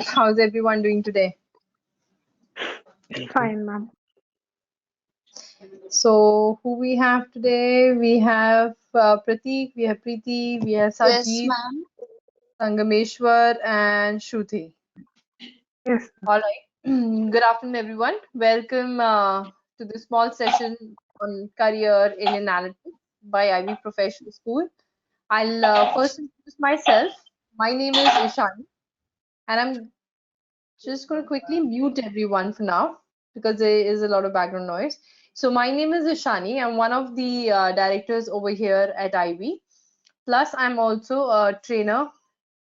How's everyone doing today? Fine, ma'am. So, who we have today? We have Prateek, we have Preeti, we have Yes, Sajid, ma'am. Sangameshwar, and Shruti. Yes. All right. Good afternoon, everyone. Welcome to this small session on career in analytics by Ivy Professional School. I'll first introduce myself. My name is Ishan, and I'm just going to quickly mute everyone for now because there is a lot of background noise. So my name is Ishani. I'm one of the directors over here at Ivy. Plus, I'm also a trainer,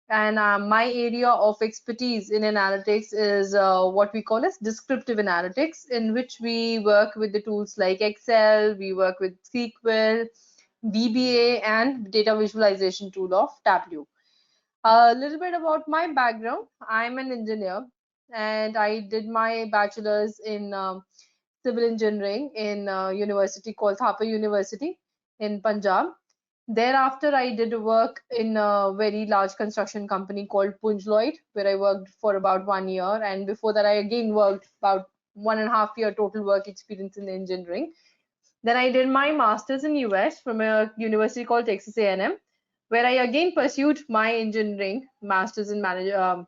and my area of expertise in analytics is what we call as descriptive analytics, in which we work with the tools like Excel, we work with SQL, VBA, and data visualization tool of Tableau. A little bit about my background. I'm an engineer and I did my bachelor's in civil engineering in a university called Thapa University in Punjab. Thereafter, I did work in a very large construction company called Punj Lloyd, where I worked for about 1 year. And before that, I again worked about 1.5 year total work experience in engineering. Then I did my master's in US from a university called Texas A&M, where I again pursued my engineering master's in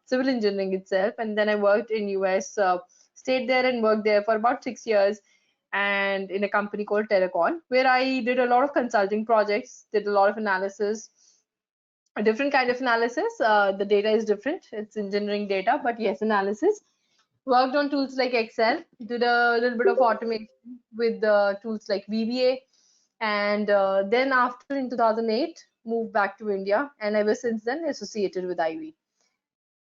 civil engineering itself, and then I worked in US, stayed there and worked there for about 6 years, and in a company called Telecom, where I did a lot of consulting projects, did a lot of analysis, a different kind of analysis. The data is different; it's engineering data, but yes, analysis. Worked on tools like Excel, did a little bit of automation with tools like VBA, and then after in 2008, moved back to India, and ever since then associated with Ivy.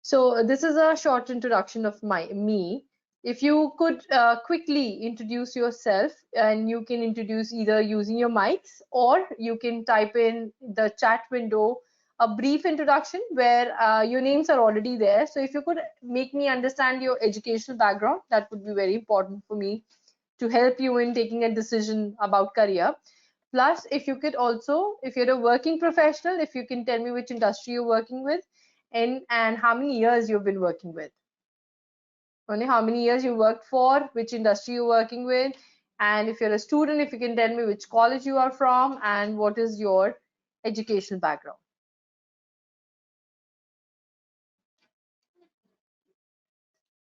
So this is a short introduction of me. If you could quickly introduce yourself, and you can introduce either using your mics or you can type in the chat window a brief introduction where your names are already there. So if you could make me understand your educational background, that would be very important for me to help you in taking a decision about career. Plus, if you could also, if you're a working professional, if you can tell me which industry you're working with and how many years you've been working with. Only how many years you worked for, which industry you're working with, and if you're a student, if you can tell me which college you are from and what is your educational background.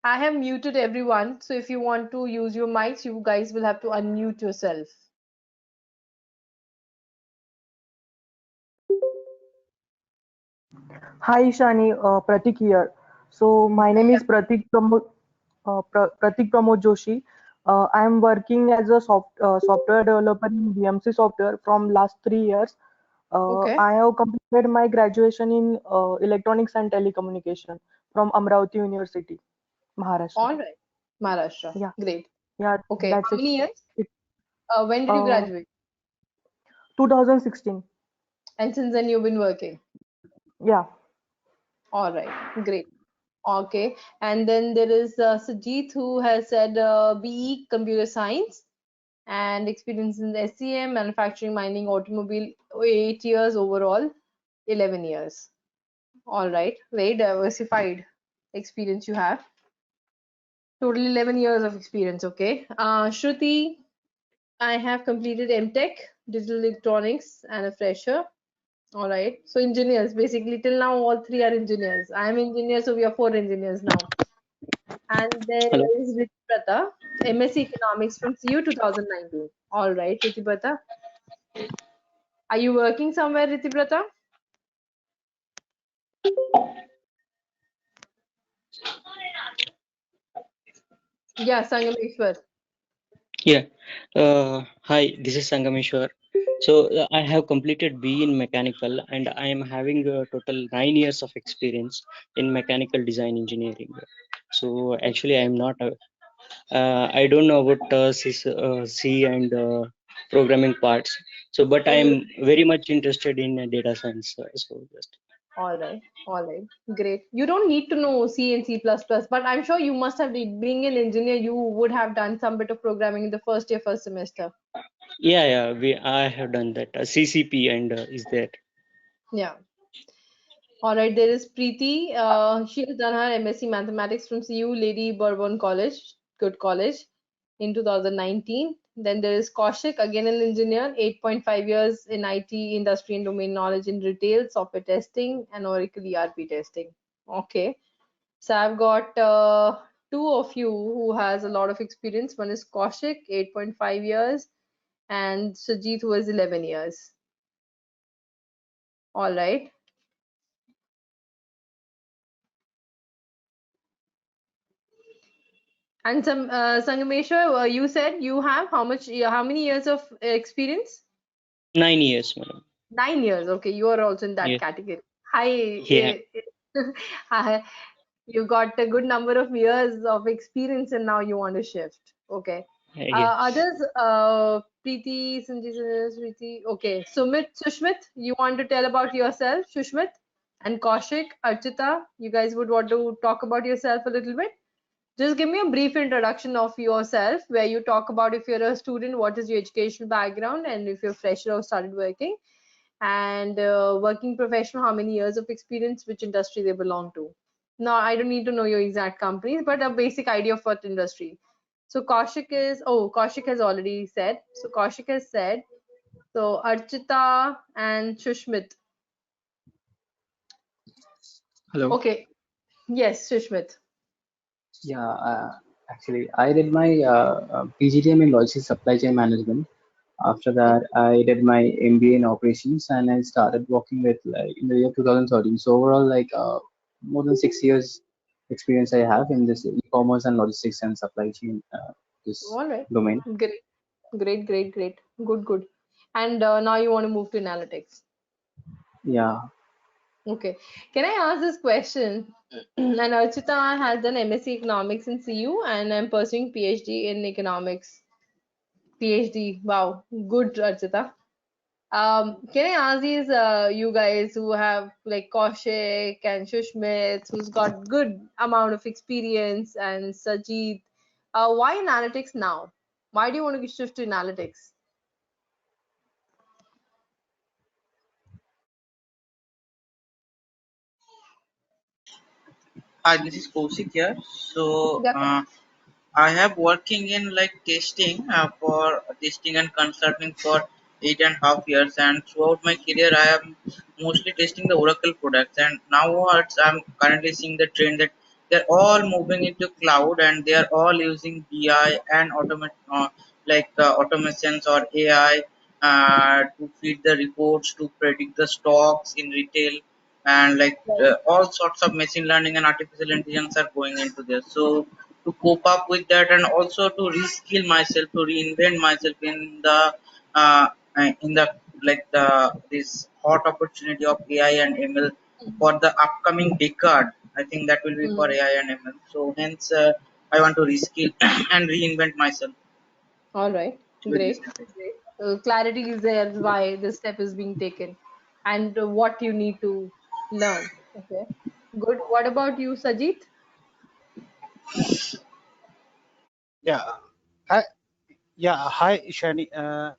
I have muted everyone, so if you want to use your mics, you guys will have to unmute yourself. Hi Shani, Pratik here. So my name is Pratik Pramod Joshi. I am working as a software developer in BMC Software from last 3 years. Okay. I have completed my graduation in electronics and telecommunication from Amravati University, Maharashtra. All right. Maharashtra. Yeah, Great. yeah, Okay. that's How it. many years? It When did you uh, graduate? 2016. And since then you've been working. Yeah. All right. Great. Okay, and then there is Sajit who has said BE Computer Science and experience in SCM, manufacturing, mining, automobile, 8 years overall, 11 years. All right, very diversified experience you have. Total 11 years of experience, okay. Shruti, I have completed MTech, Digital Electronics and a fresher. All right, so engineers, basically till now all three are engineers. I am engineer, so we are 4 engineers now. And there Hello. is Ritiprata, MSc Economics from CU 2019. All right, Ritiprata. Are you working somewhere, Ritiprata? Yeah, Sangameshwar. Yeah. Hi, this is Sangameshwar. So I have completed BE in mechanical, and I am having a total 9 years of experience in mechanical design engineering. So actually, I am not. I don't know about C and programming parts. So, but I am very much interested in data science. So just. All right, great. You don't need to know C and C++, but I'm sure you must have, being an engineer, you would have done some bit of programming in the first year, first semester. Yeah. I have done that. CCP and is there. Yeah. All right, there is Preeti. She has done her MSc Mathematics from CU Lady Bourbon College, good college, in 2019. Then there is Kaushik, again an engineer, 8.5 years in IT industry and domain knowledge in retail, software testing, and Oracle ERP testing. Okay, so I've got two of you who has a lot of experience. One is Kaushik, 8.5 years, and Sajid, who has 11 years. All right. And some Sangameshwar, you said you have how many years of experience? 9 years, madam. 9 years. Okay, you are also in that Yeah. category. Hi, Yeah. hi. You got a good number of years of experience and now you want to shift. Okay. Yeah. Others, Preeti, Sanjay, Preeti. Okay, Sushmit, you want to tell about yourself, Sushmit? And Kaushik, Archita, you guys would want to talk about yourself a little bit? Just give me a brief introduction of yourself where you talk about if you're a student, what is your educational background, and if you're fresher or started working, and working professional, how many years of experience, which industry they belong to. Now, I don't need to know your exact companies, but a basic idea of what industry. So Kaushik has already said. So Kaushik has said. So Archita and Shushmit. Hello. Okay. Yes, Shushmit. Yeah, actually, I did my PGDM in logistics supply chain management. After that, I did my MBA in operations, and I started working with like in the year 2013. So overall, like more than 6 years experience I have in this e-commerce and logistics and supply chain this All right. domain. Great. Great, great, great. Good, good. And now you want to move to analytics. Yeah, Okay. Can I ask this question? And Archita has done MSc Economics in CU and I'm pursuing PhD in Economics. PhD. Wow. Good, Archita. Can I ask these you guys who have like Kaushik and Shushmit, who's got good amount of experience, and Sajid, why analytics now? Why do you want to shift to analytics? Hi, this is Kaushik here. So, Yep. I have working in like testing for testing and consulting for 8.5 years, and throughout my career, I am mostly testing the Oracle products. And now, what I'm currently seeing the trend that they're all moving into cloud, and they are all using BI and automations or AI to feed the reports, to predict the stocks in retail, and like Right. all sorts of machine learning and artificial intelligence are going into this. So to cope up with that and also to reskill myself, to reinvent myself uh, in the like the this hot opportunity of AI and ML for the upcoming decade. I think that will be for Mm. AI and ML. So hence I want to reskill and reinvent myself All right. with this Great. method. Clarity is there why this step is being taken and what you need to learn. Okay. Good. What about you, Sajid? Yeah, hi, yeah, hi, Ishani. Yeah,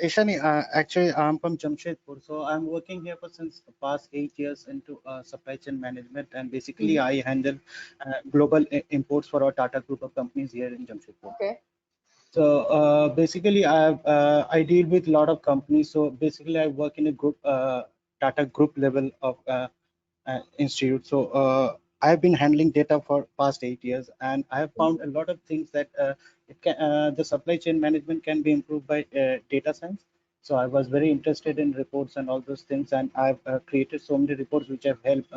Ishani, actually, I'm from Jamshedpur, so I'm working here for since the past 8 years into supply chain management, and basically Mhm. I handle global imports for our Tata group of companies here in Jamshedpur. Okay. So basically, I deal with a lot of companies. So basically, I work in a group, Tata group level of institute. So I've been handling data for past 8 years, and I have found a lot of things that the supply chain management can be improved by data science. So I was very interested in reports and all those things, and I've created so many reports which have helped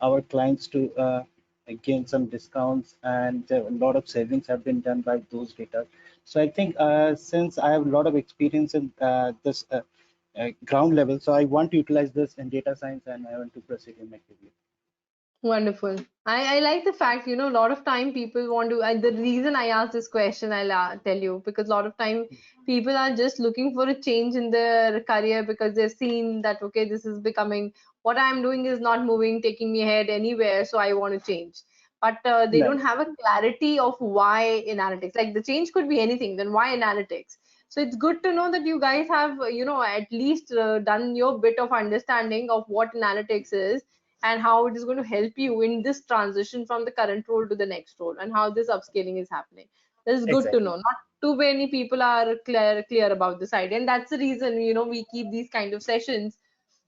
our clients to gain some discounts, and a lot of savings have been done by those data. So I think since I have a lot of experience in this ground level, so I want to utilize this in data science, and I want to proceed in my career. Wonderful. I like the fact, a lot of time people want to, and the reason I asked this question, I'll tell you, because a lot of time people are just looking for a change in their career because they've seen that, okay, this is becoming, what I'm doing is not moving, taking me ahead anywhere, so I want to change. But they Right. don't have a clarity of why analytics. Like the change could be anything, then why analytics? So it's good to know that you guys have, at least done your bit of understanding of what analytics is and how it is going to help you in this transition from the current role to the next role, and how this upscaling is happening. This is good to Exactly. know. Not too many people are clear about this idea, and that's the reason, we keep these kind of sessions,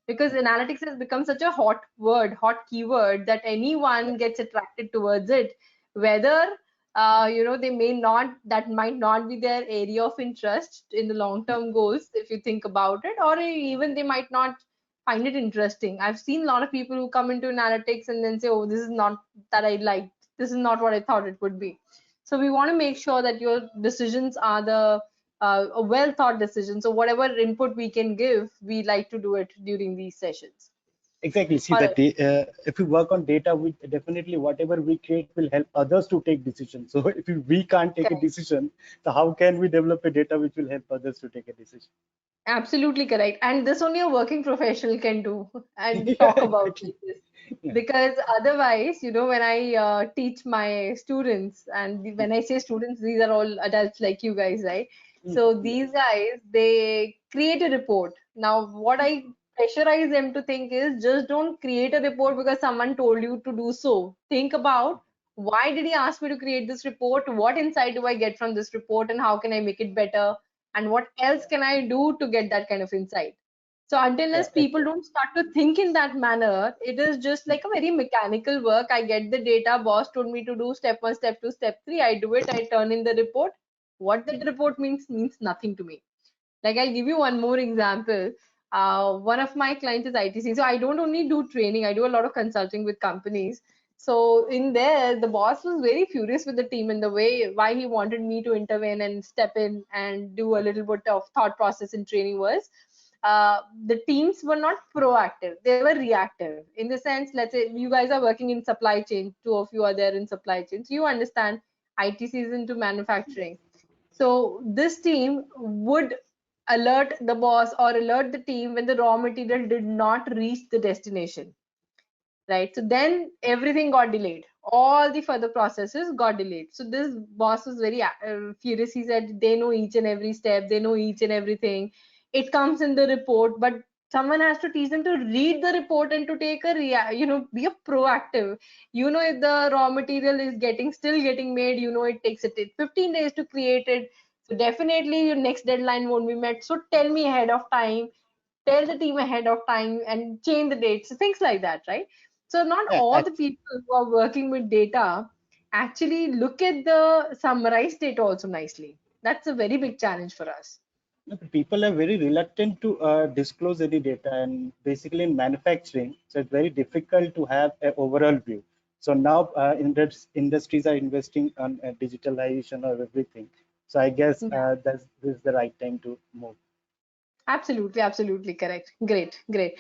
because analytics has become such a hot word, hot keyword, that anyone gets attracted towards it, whether they may not, that might not be their area of interest in the long term goals, if you think about it, or even they might not find it interesting. I've seen a lot of people who come into analytics and then say, oh, this is not that I liked, this is not what I thought it would be. So we want to make sure that your decisions are the a well thought decision. So whatever input we can give, we like to do it during these sessions. Exactly. See All that right. if we work on data, we definitely whatever we create will help others to take decisions. So if we can't take a Correct. decision, so how can we develop a data which will help others to take a decision? Absolutely correct. And this only a working professional can do and Yeah, talk about exactly. like this. Yeah. Because otherwise, when I teach my students, and when I say students, these are all adults like you guys, right? So Yeah. these guys, they create a report. Now, what I pressurize them to think is, just don't create a report because someone told you to do so. Think about, why did he ask me to create this report? What insight do I get from this report, and how can I make it better? And what else can I do to get that kind of insight? So until Yeah. unless people don't start to think in that manner, it is just like a very mechanical work. I get the data, boss told me to do step 1, step 2, step 3, I do it, I turn in the report. What that report means nothing to me. Like, I'll give you one more example. One of my clients is ITC. So I don't only do training, I do a lot of consulting with companies. So in there, the boss was very furious with the team in the way why he wanted me to intervene and step in and do a little bit of thought process in training was, the teams were not proactive, they were reactive. In the sense, let's say you guys are working in supply chain, two of you are there in supply chain, so you understand ITC is into manufacturing. So this team would alert the boss or alert the team when the raw material did not reach the destination, right? So then everything got delayed. All the further processes got delayed. So this boss was very furious. He said they know each and every step, they know each and everything. It comes in the report, but someone has to teach them to read the report and to take a be a proactive. If the raw material is still getting made, it takes 15 days to create it. So definitely your next deadline won't be met. So tell me ahead of time, tell the team ahead of time and change the dates, things like that, right? So not Yeah. all the people who are working with data actually look at the summarized data also nicely. That's a very big challenge for us. People are very reluctant to disclose any data, and basically in manufacturing, so it's very difficult to have an overall view. So now industries are investing on digitalization of everything. So I guess Yeah, this is the right time to move. absolutely, absolutely correct. Great, great.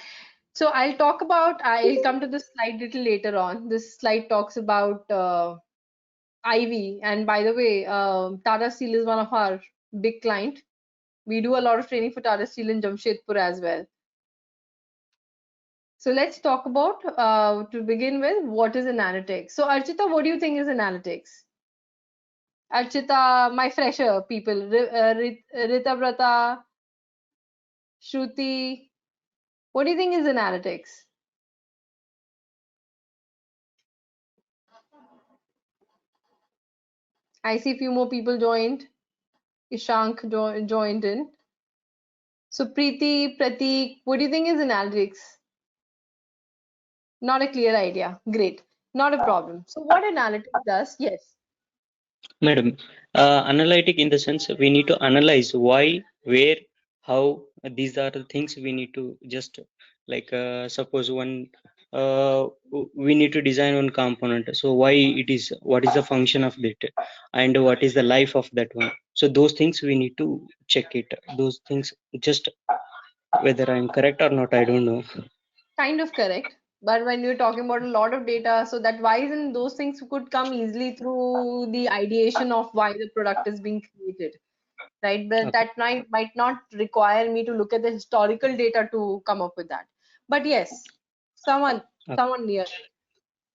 So I'll come to this slide little later on. This slide talks about Ivy. And by the way, Tata Steel is one of our big client. We do a lot of training for Tata Steel in Jamshedpur as well. So let's talk about, to begin with, what is analytics. So Archita, what do you think is analytics? Archita, my fresher people, Rita Brata, Shruti, what do you think is analytics? I see a few more people joined. Ishank joined in. So Preeti, Pratik, what do you think is analytics? Not a clear idea. Great. Not a problem. So what analytics does? Yes. Madam, analytic in the sense we need to analyze why, where, how. These are the things we need to just like suppose one we need to design one component. So why it is, what is the function of that, and what is the life of that one. So those things we need to check it. Those things, just whether I'm correct or not, I don't know. Kind of correct. But when you're talking about a lot of data, so that why isn't those things could come easily through the ideation of why the product is being created, right? But Okay. that might not require me to look at the historical data to come up with that. But yes, someone Okay. someone near it.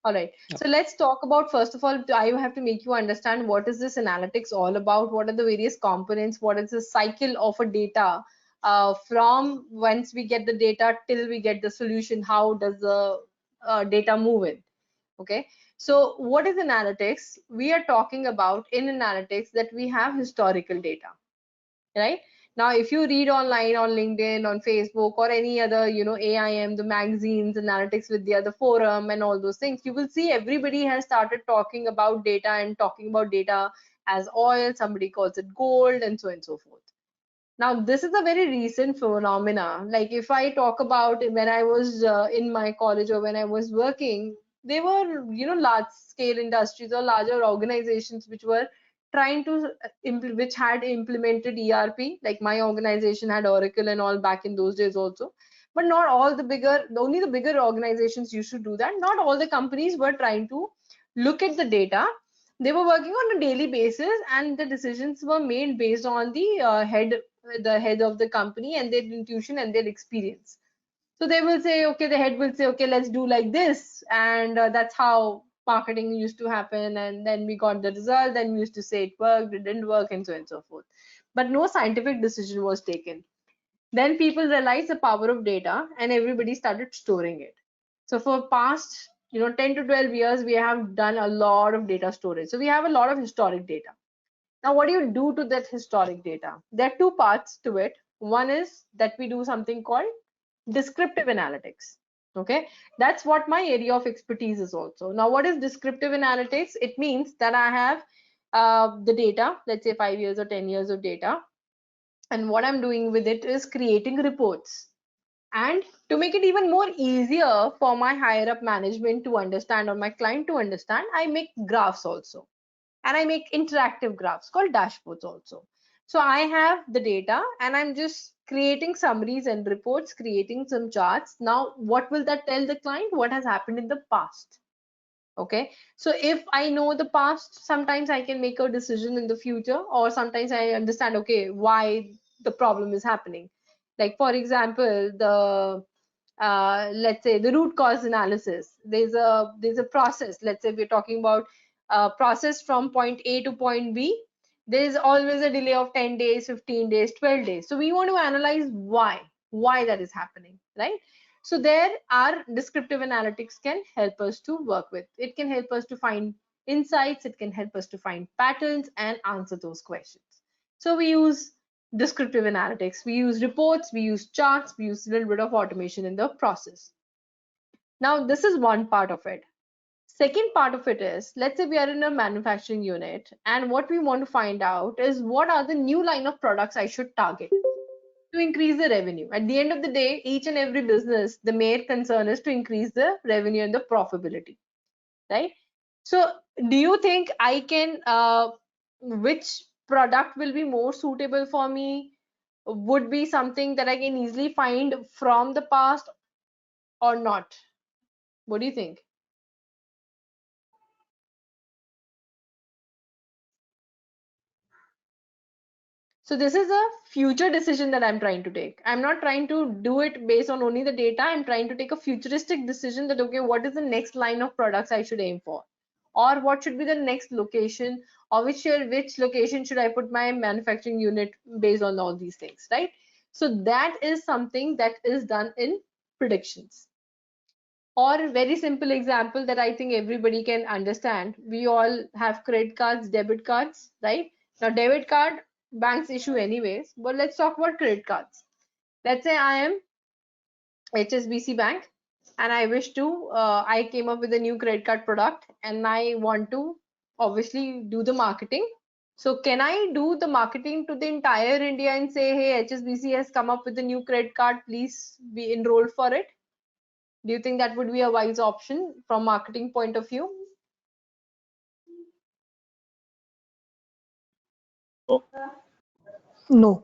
All right. So let's talk about, first of all, I have to make you understand what is this analytics all about? What are the various components? What is the cycle of a data, from once we get the data till we get the solution? How does the data move in. Okay, so what is analytics? We are talking about in analytics that we have historical data, right? Now, if you read online on LinkedIn, on Facebook, or any other, AIM, the magazines, Analytics Vidya, the forum, and all those things, you will see everybody has started talking about data and talking about data as oil. Somebody calls it gold, and so on and so forth. Now, this is a very recent phenomena. Like if I talk about when I was in my college or when I was working, they were, large scale industries or larger organizations which were trying to which had implemented ERP. Like my organization had Oracle and all back in those days also. But not all the bigger, only the bigger organizations used to do that. Not all the companies were trying to look at the data. They were working on a daily basis, and the decisions were made based on the head of the company and their intuition and their experience. So they will say, okay, the head will say, okay, let's do like this, and that's how marketing used to happen. And then we got the result, then we used to say it worked, it didn't work, and so on and so forth. But no scientific decision was taken. Then people realized the power of data, and everybody started storing it. So for past 10 to 12 years, we have done a lot of data storage. So we have a lot of historic data. Now, what do you do to that historic data? There are two parts to it. One is that we do something called descriptive analytics. Okay, that's what my area of expertise is also. Now, what is descriptive analytics? It means that I have the data, let's say 5 years or 10 years of data, and what I'm doing with it is creating reports. And to make it even more easier for my higher up management to understand or my client to understand, I make graphs also. And I make interactive graphs called dashboards also. So I have the data and I'm just creating summaries and reports, creating some charts. Now, what will that tell the client? What has happened in the past? Okay, so if I know the past, sometimes I can make a decision in the future, or sometimes I understand, okay, why the problem is happening. Like for example, the let's say the root cause analysis. There's a process. Let's say we're talking about process from point A to point B. There is always a delay of 10 days, 15 days, 12 days. So we want to analyze why that is happening, right? So there our descriptive analytics can help us to work with. It can help us to find insights. It can help us to find patterns and answer those questions. So we use descriptive analytics. We use reports, we use charts, we use a little bit of automation in the process. Now, this is one part of it. Second part of it is, let's say we are in a manufacturing unit, and what we want to find out is what are the new line of products I should target to increase the revenue. At the end of the day, each and every business, the main concern is to increase the revenue and the profitability, right? So do you think I can, which product will be more suitable for me, would be something that I can easily find from the past or not? What do you think? So this is a future decision that I'm trying to take. I'm not trying to do it based on only the data. I'm trying to take a futuristic decision that, okay, what is the next line of products I should aim for? Or what should be the next location, or which location should I put my manufacturing unit based on all these things, right? So that is something that is done in predictions. Or a very simple example that I think everybody can understand. We all have credit cards, debit cards, right? Now, debit card, banks issue anyways, but let's talk about credit cards. Let's say I am HSBC Bank and I wish to, I came up with a new credit card product and I want to obviously do the marketing. So can I do the marketing to the entire India and say, hey, HSBC has come up with a new credit card, please be enrolled for it? Do you think that would be a wise option from marketing point of view? No.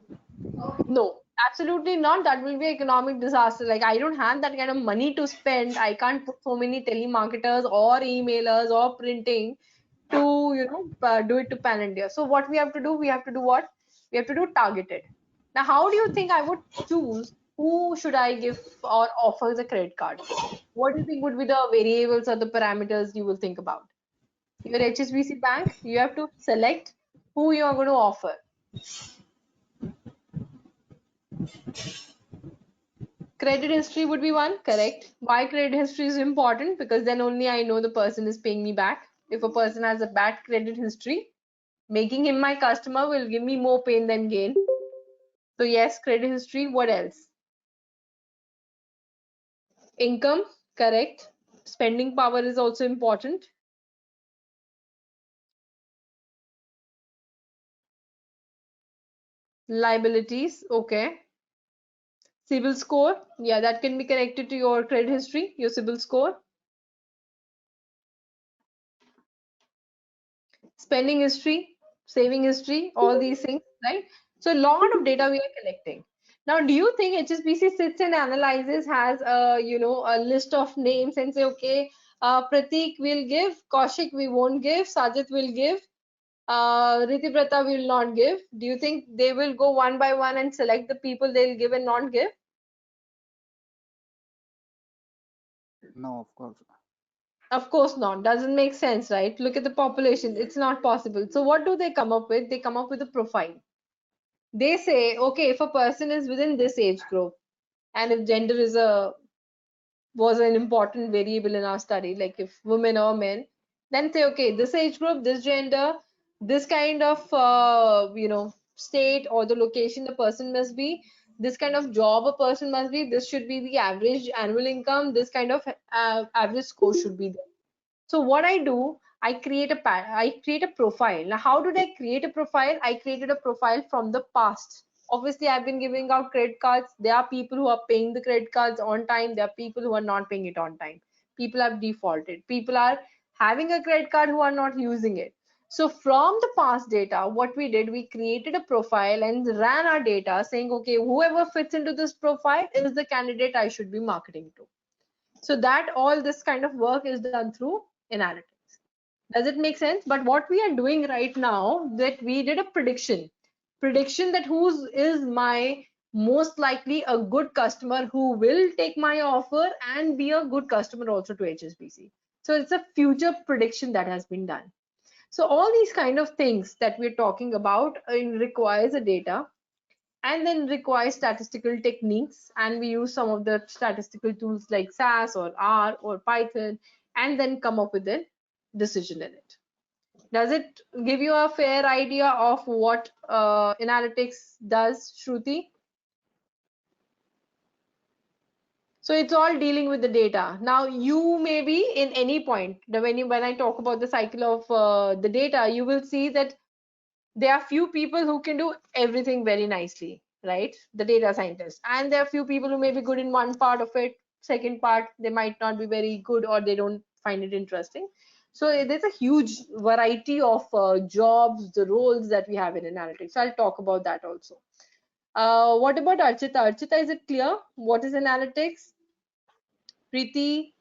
No, absolutely not. That will be economic disaster. Like I don't have that kind of money to spend. I can't put so many telemarketers or emailers or printing to do it to pan India. So what we have to do, we have to do what? We have to do targeted. Now, how do you think I would choose who should I give or offer the credit card? What do you think would be the variables or the parameters you will think about? Your HSBC Bank, you have to select who you are going to offer. Credit history would be one, correct. Why credit history is important? Because then only I know the person is paying me back. If a person has a bad credit history, making him my customer will give me more pain than gain. So yes, credit history. What else? Income, correct. Spending power is also important. Liabilities, okay. CIBIL score, yeah, that can be connected to your credit history, your CIBIL score. Spending history, saving history, all these things, right? So a lot of data we are collecting. Now, do you think HSBC sits and analyzes, has a a list of names and say, okay, Pratik will give, Kaushik we won't give, Sajid will give, Ritibrata will not give. Do you think they will go one by one and select the people they'll give and not give? No, of course. Of course not. Doesn't make sense, right? Look at the population. It's not possible. So what do they come up with? They come up with a profile. They say, okay, if a person is within this age group, and if gender was an important variable in our study, like if women or men, then say, okay, this age group, this gender, this kind of state or the location the person must be, this kind of job a person must be, this should be the average annual income, this kind of average score should be there. So what I do, I create a profile. Now, how did I create a profile? I created a profile from the past. Obviously, I've been giving out credit cards. There are people who are paying the credit cards on time. There are people who are not paying it on time. People have defaulted. People are having a credit card who are not using it. So from the past data, what we did, we created a profile and ran our data saying, okay, whoever fits into this profile is the candidate I should be marketing to. So that all this kind of work is done through analytics. Does it make sense? But what we are doing right now, that we did a prediction that who is my most likely a good customer who will take my offer and be a good customer also to HSBC. So it's a future prediction that has been done. So all these kind of things that we're talking about requires a data and then requires statistical techniques, and we use some of the statistical tools like SAS or R or Python and then come up with a decision in it. Does it give you a fair idea of what analytics does, Shruti? So it's all dealing with the data. Now you may be in any point when I talk about the cycle of the data, you will see that there are few people who can do everything very nicely, right? The data scientists. And there are few people who may be good in one part of it. Second part, they might not be very good or they don't find it interesting. So there's a huge variety of jobs, the roles that we have in analytics. So I'll talk about that also. What about Archita? Archita, is it clear? What is analytics? Preeti?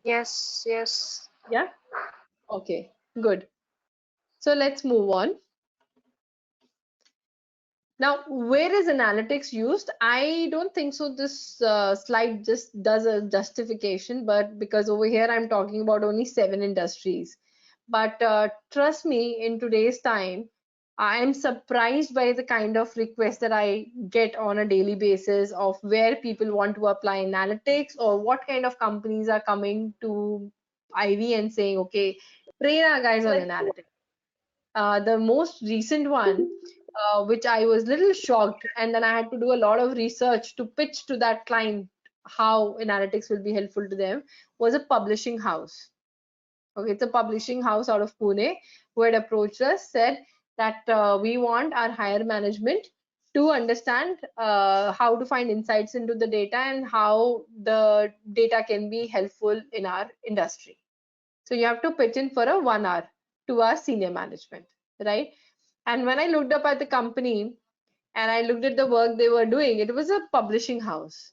Yes, yes. Yeah? Okay, good. So let's move on. Now, where is analytics used? I don't think so. This slide just does a justification, but because over here I'm talking about only 7 industries. But trust me, in today's time, I am surprised by the kind of requests that I get on a daily basis of where people want to apply analytics or what kind of companies are coming to Ivy and saying, okay, train our guys on analytics. The most recent one, which I was little shocked, and then I had to do a lot of research to pitch to that client how analytics will be helpful to them, was a publishing house. Okay, it's a publishing house out of Pune who had approached us, said that we want our higher management to understand how to find insights into the data and how the data can be helpful in our industry. So you have to pitch in for a 1 hour to our senior management, right? And when I looked up at the company and I looked at the work they were doing, it was a publishing house.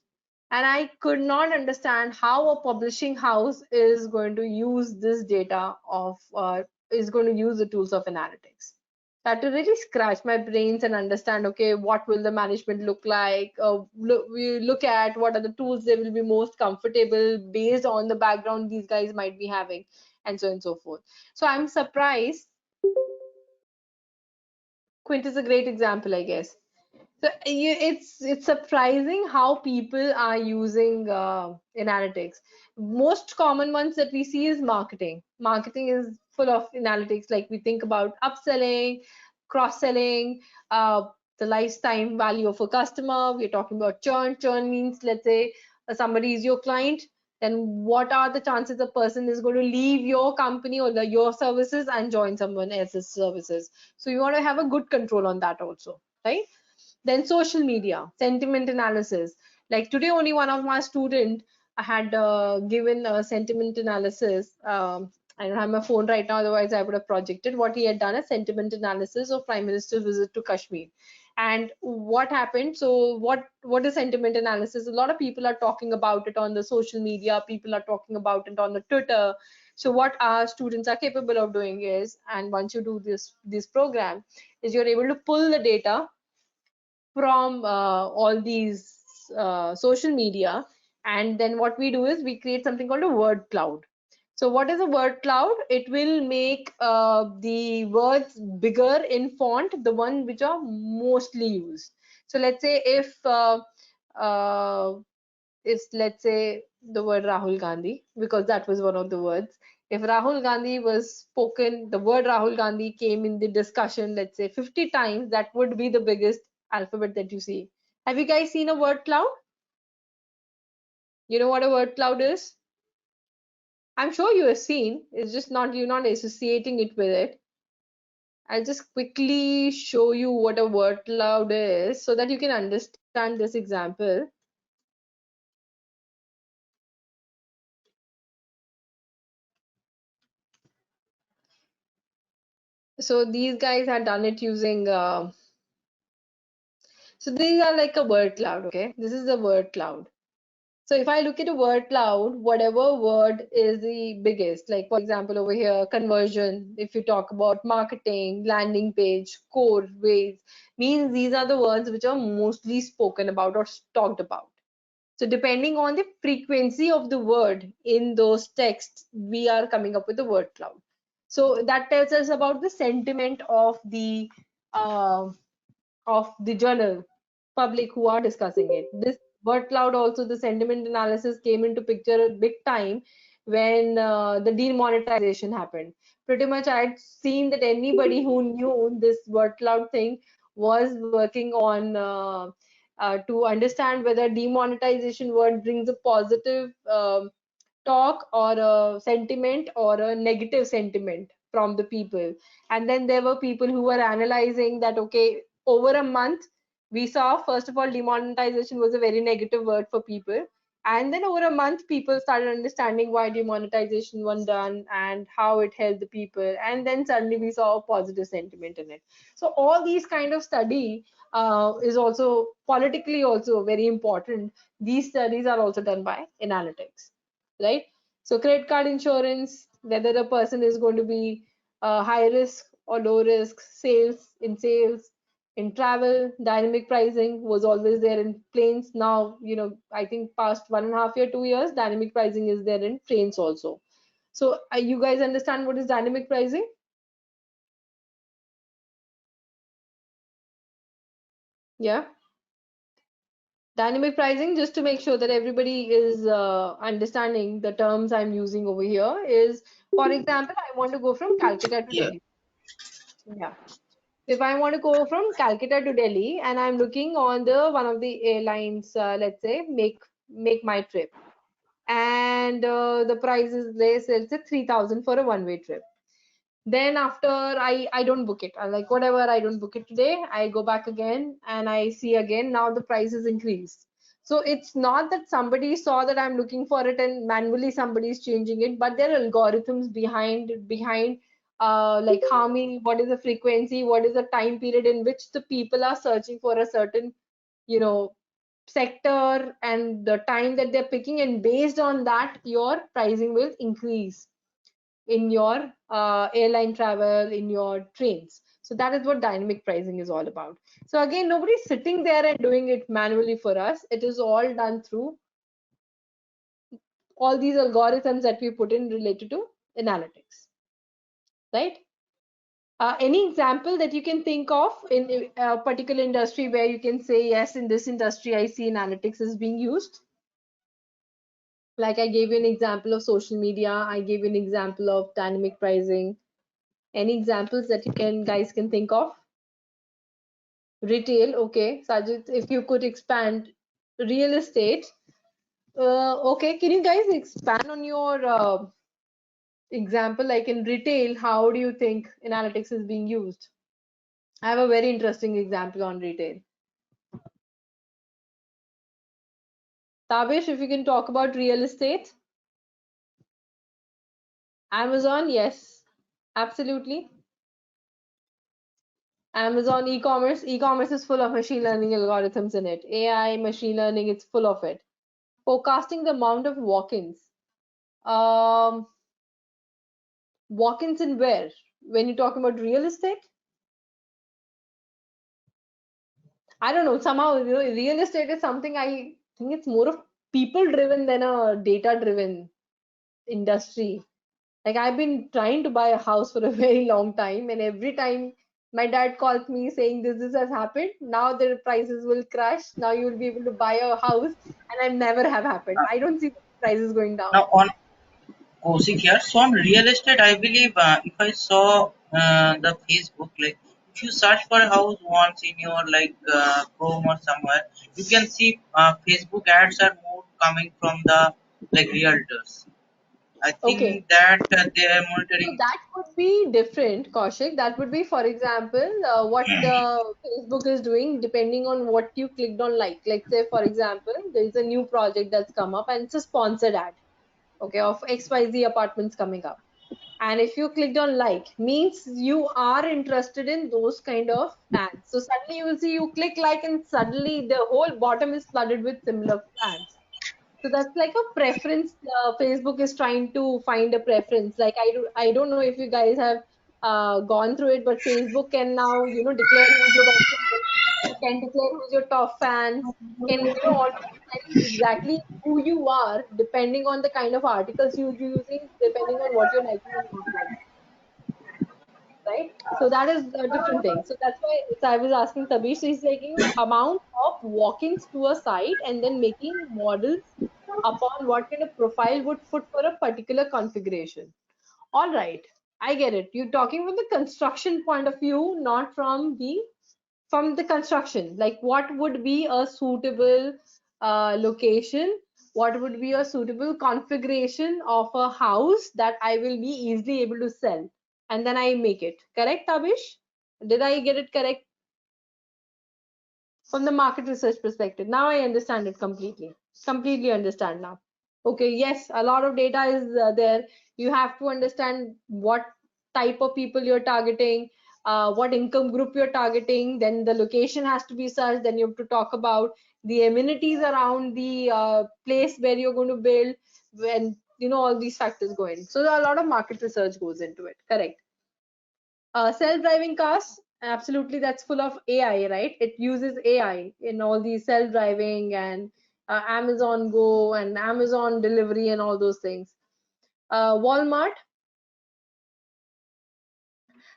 And I could not understand how a publishing house is going to use this data of, is going to use the tools of analytics. I had to really scratch my brains and understand, okay, what will the management look like? We look at what are the tools they will be most comfortable based on the background these guys might be having, and so on and so forth. So I'm surprised. Quint is a great example, I guess. So it's surprising how people are using analytics. Most common ones that we see is marketing. Marketing is full of analytics. Like we think about upselling, cross-selling, the lifetime value of a customer. We're talking about churn. Churn means, let's say somebody is your client, then what are the chances a person is going to leave your company or your services and join someone else's services? So you want to have a good control on that also, right? Then social media, sentiment analysis. Like today, only one of my student had given a sentiment analysis. I don't have my phone right now, otherwise I would have projected what he had done, a sentiment analysis of Prime Minister's visit to Kashmir. And what happened? So what is sentiment analysis? A lot of people are talking about it on the social media. People are talking about it on the Twitter. So what our students are capable of doing is, and once you do this program, is you're able to pull the data from all these social media, and then what we do is we create something called a word cloud. So what is a word cloud? It will make the words bigger in font, the one which are mostly used. So let's say uh, if let's say the word Rahul Gandhi, because that was one of the words. If Rahul Gandhi was spoken, the word Rahul Gandhi came in the discussion, let's say 50 times, that would be the biggest alphabet that you see. Have you guys seen a word cloud? You know what a word cloud is? I'm sure you have seen. It's just not, you're not associating it with it. I'll just quickly show you what a word cloud is so that you can understand this example. So these guys had done it using so these are like a word cloud, okay? This is a word cloud. So if I look at a word cloud, whatever word is the biggest, like for example over here, conversion, if you talk about marketing, landing page, core, ways, means these are the words which are mostly spoken about or talked about. So depending on the frequency of the word in those texts, we are coming up with a word cloud. So that tells us about the sentiment uh, of the journal public who are discussing it. This word cloud also, the sentiment analysis came into picture big time when the demonetization happened. Pretty much I had seen that anybody who knew this word cloud thing was working on to understand whether demonetization word brings a positive talk or a sentiment or a negative sentiment from the people. And then there were people who were analyzing that, okay, over a month we saw, first of all, demonetization was a very negative word for people, and then over a month people started understanding why demonetization was done and how it helped the people, and then suddenly we saw a positive sentiment in it. So all these kind of study is also politically also very important. These studies are also done by analytics, right? So credit card insurance, whether a person is going to be high risk or low risk, sales, in travel, dynamic pricing was always there in planes. Now, I think past 1.5 year, 2 years, dynamic pricing is there in trains also. So you guys understand what is dynamic pricing? Yeah. Dynamic pricing, just to make sure that everybody is understanding the terms I'm using over here, is, for example, I want to go from Calcutta to Yeah. Delhi. Yeah. If I want to go from Calcutta to Delhi and I'm looking on the one of the airlines, let's say make my trip, and the price is less, let's say 3,000 for a one-way trip. Then after I don't book it. I'm like, whatever, I don't book it today. I go back again and I see again now the price is increased. So it's not that somebody saw that I'm looking for it and manually somebody is changing it, but there are algorithms behind like how many, what is the frequency, what is the time period in which the people are searching for a certain, you know, sector and the time that they're picking, and based on that your pricing will increase in your airline travel, in your trains. So that is what dynamic pricing is all about. So again, nobody's sitting there and doing it manually for us. It is all done through all these algorithms that we put in related to analytics, right? Any example that you can think of in a particular industry where you can say, yes, in this industry, I see analytics is being used? Like I gave you an example of social media. I gave you an example of dynamic pricing. Any examples that you guys can think of? Retail, okay. Sajid, if you could expand real estate. Okay, can you guys expand on your example, like in retail, how do you think analytics is being used? I have a very interesting example on retail. Tabish, if you can talk about real estate. Amazon, yes, absolutely. Amazon e-commerce. E-commerce is full of machine learning algorithms in it. AI, machine learning, it's full of it. Forecasting the amount of walk-ins. Walk-ins in where? When you're talking about real estate? I don't know. Somehow, real estate is something I think it's more of people-driven than a data-driven industry. Like I've been trying to buy a house for a very long time, and every time my dad calls me saying this has happened. Now the prices will crash. Now you will be able to buy a house, and I never have happened. I don't see the prices going down. Now on Kosik here. So on real estate, I believe if I saw the Facebook, like if you search for a house once in your like Chrome or somewhere, you can see Facebook ads are more coming from the like realtors. I Okay. think that they are So monitoring. that would be different, Kaushik. That would be, for example, what Facebook is doing depending on what you clicked on like. Let's say, for example, there is a new project that's come up and it's a sponsored ad, okay, of XYZ apartments coming up. And if you clicked on like, means you are interested in those kind of ads. So suddenly you will see you click like and suddenly the whole bottom is flooded with similar ads. So that's like a preference. Facebook is trying to find a preference. Like I don't know if you guys have gone through it, but Facebook can now, declare who's your best friend. It can declare who's your top fans. Can, already tell you exactly who you are depending on the kind of articles you're using, depending on what you're liking and not liking, right? So that is a different thing. So that's why I was asking Tabish, he's taking amount of walk-ins to a site and then making models upon what kind of profile would fit for a particular configuration. All right, I get it. You're talking from the construction point of view, not from the construction. Like what would be a suitable location? What would be a suitable configuration of a house that I will be easily able to sell? And then I make it. Correct, Tabish? Did I get it correct? From the market research perspective. Now I understand it completely. Completely understand now. Okay, yes, a lot of data is there. You have to understand what type of people you're targeting, what income group you're targeting, then the location has to be such, then you have to talk about the amenities around the place where you're going to build, when all these factors go in. So a lot of market research goes into it. Correct. Self-driving cars, absolutely, that's full of AI, right? It uses AI in all these self-driving and Amazon Go and Amazon delivery and all those things. Walmart,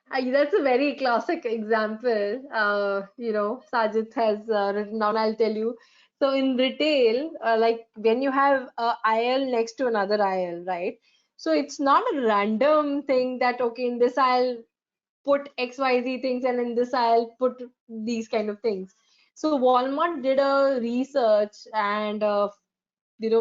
that's a very classic example. Sajid has written down, I'll tell you. So in retail, like when you have a aisle next to another aisle, right? So it's not a random thing that, okay, in this aisle put XYZ things and in this I'll put these kind of things. So Walmart did a research and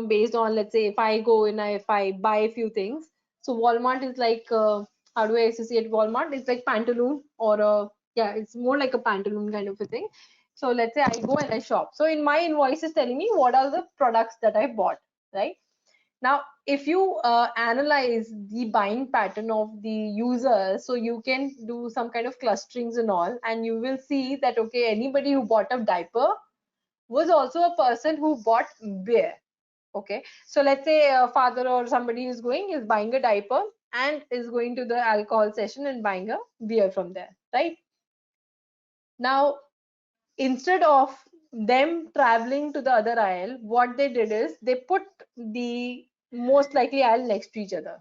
based on, let's say, if I go and if I buy a few things. So Walmart is like how do I associate Walmart? It's like pantaloon or yeah, it's more like a pantaloon kind of a thing. So let's say I go and I shop. So in my invoice is telling me what are the products that I bought, right? Now, if you analyze the buying pattern of the user, so you can do some kind of clusterings and all, and you will see that, okay, anybody who bought a diaper was also a person who bought beer. Okay, so let's say a father or somebody is buying a diaper and is going to the alcohol session and buying a beer from there, right? Now, instead of them traveling to the other aisle, what they did is they put the most likely aisle next to each other.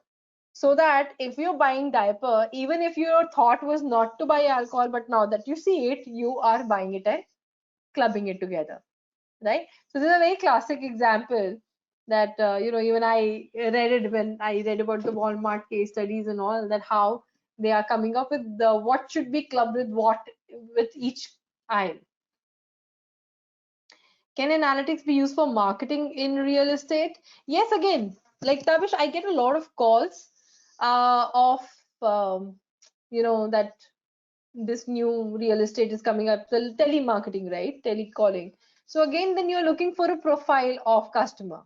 So that if you're buying diaper, even if your thought was not to buy alcohol, but now that you see it, you are buying it and clubbing it together, right? So this is a very classic example that even I read it when I read about the Walmart case studies and all, that how they are coming up with the what should be clubbed with what with each aisle. Can analytics be used for marketing in real estate? Yes, again, like Tabish, I get a lot of calls of that this new real estate is coming up, the telemarketing, right? Telecalling. So again, then you're looking for a profile of customer.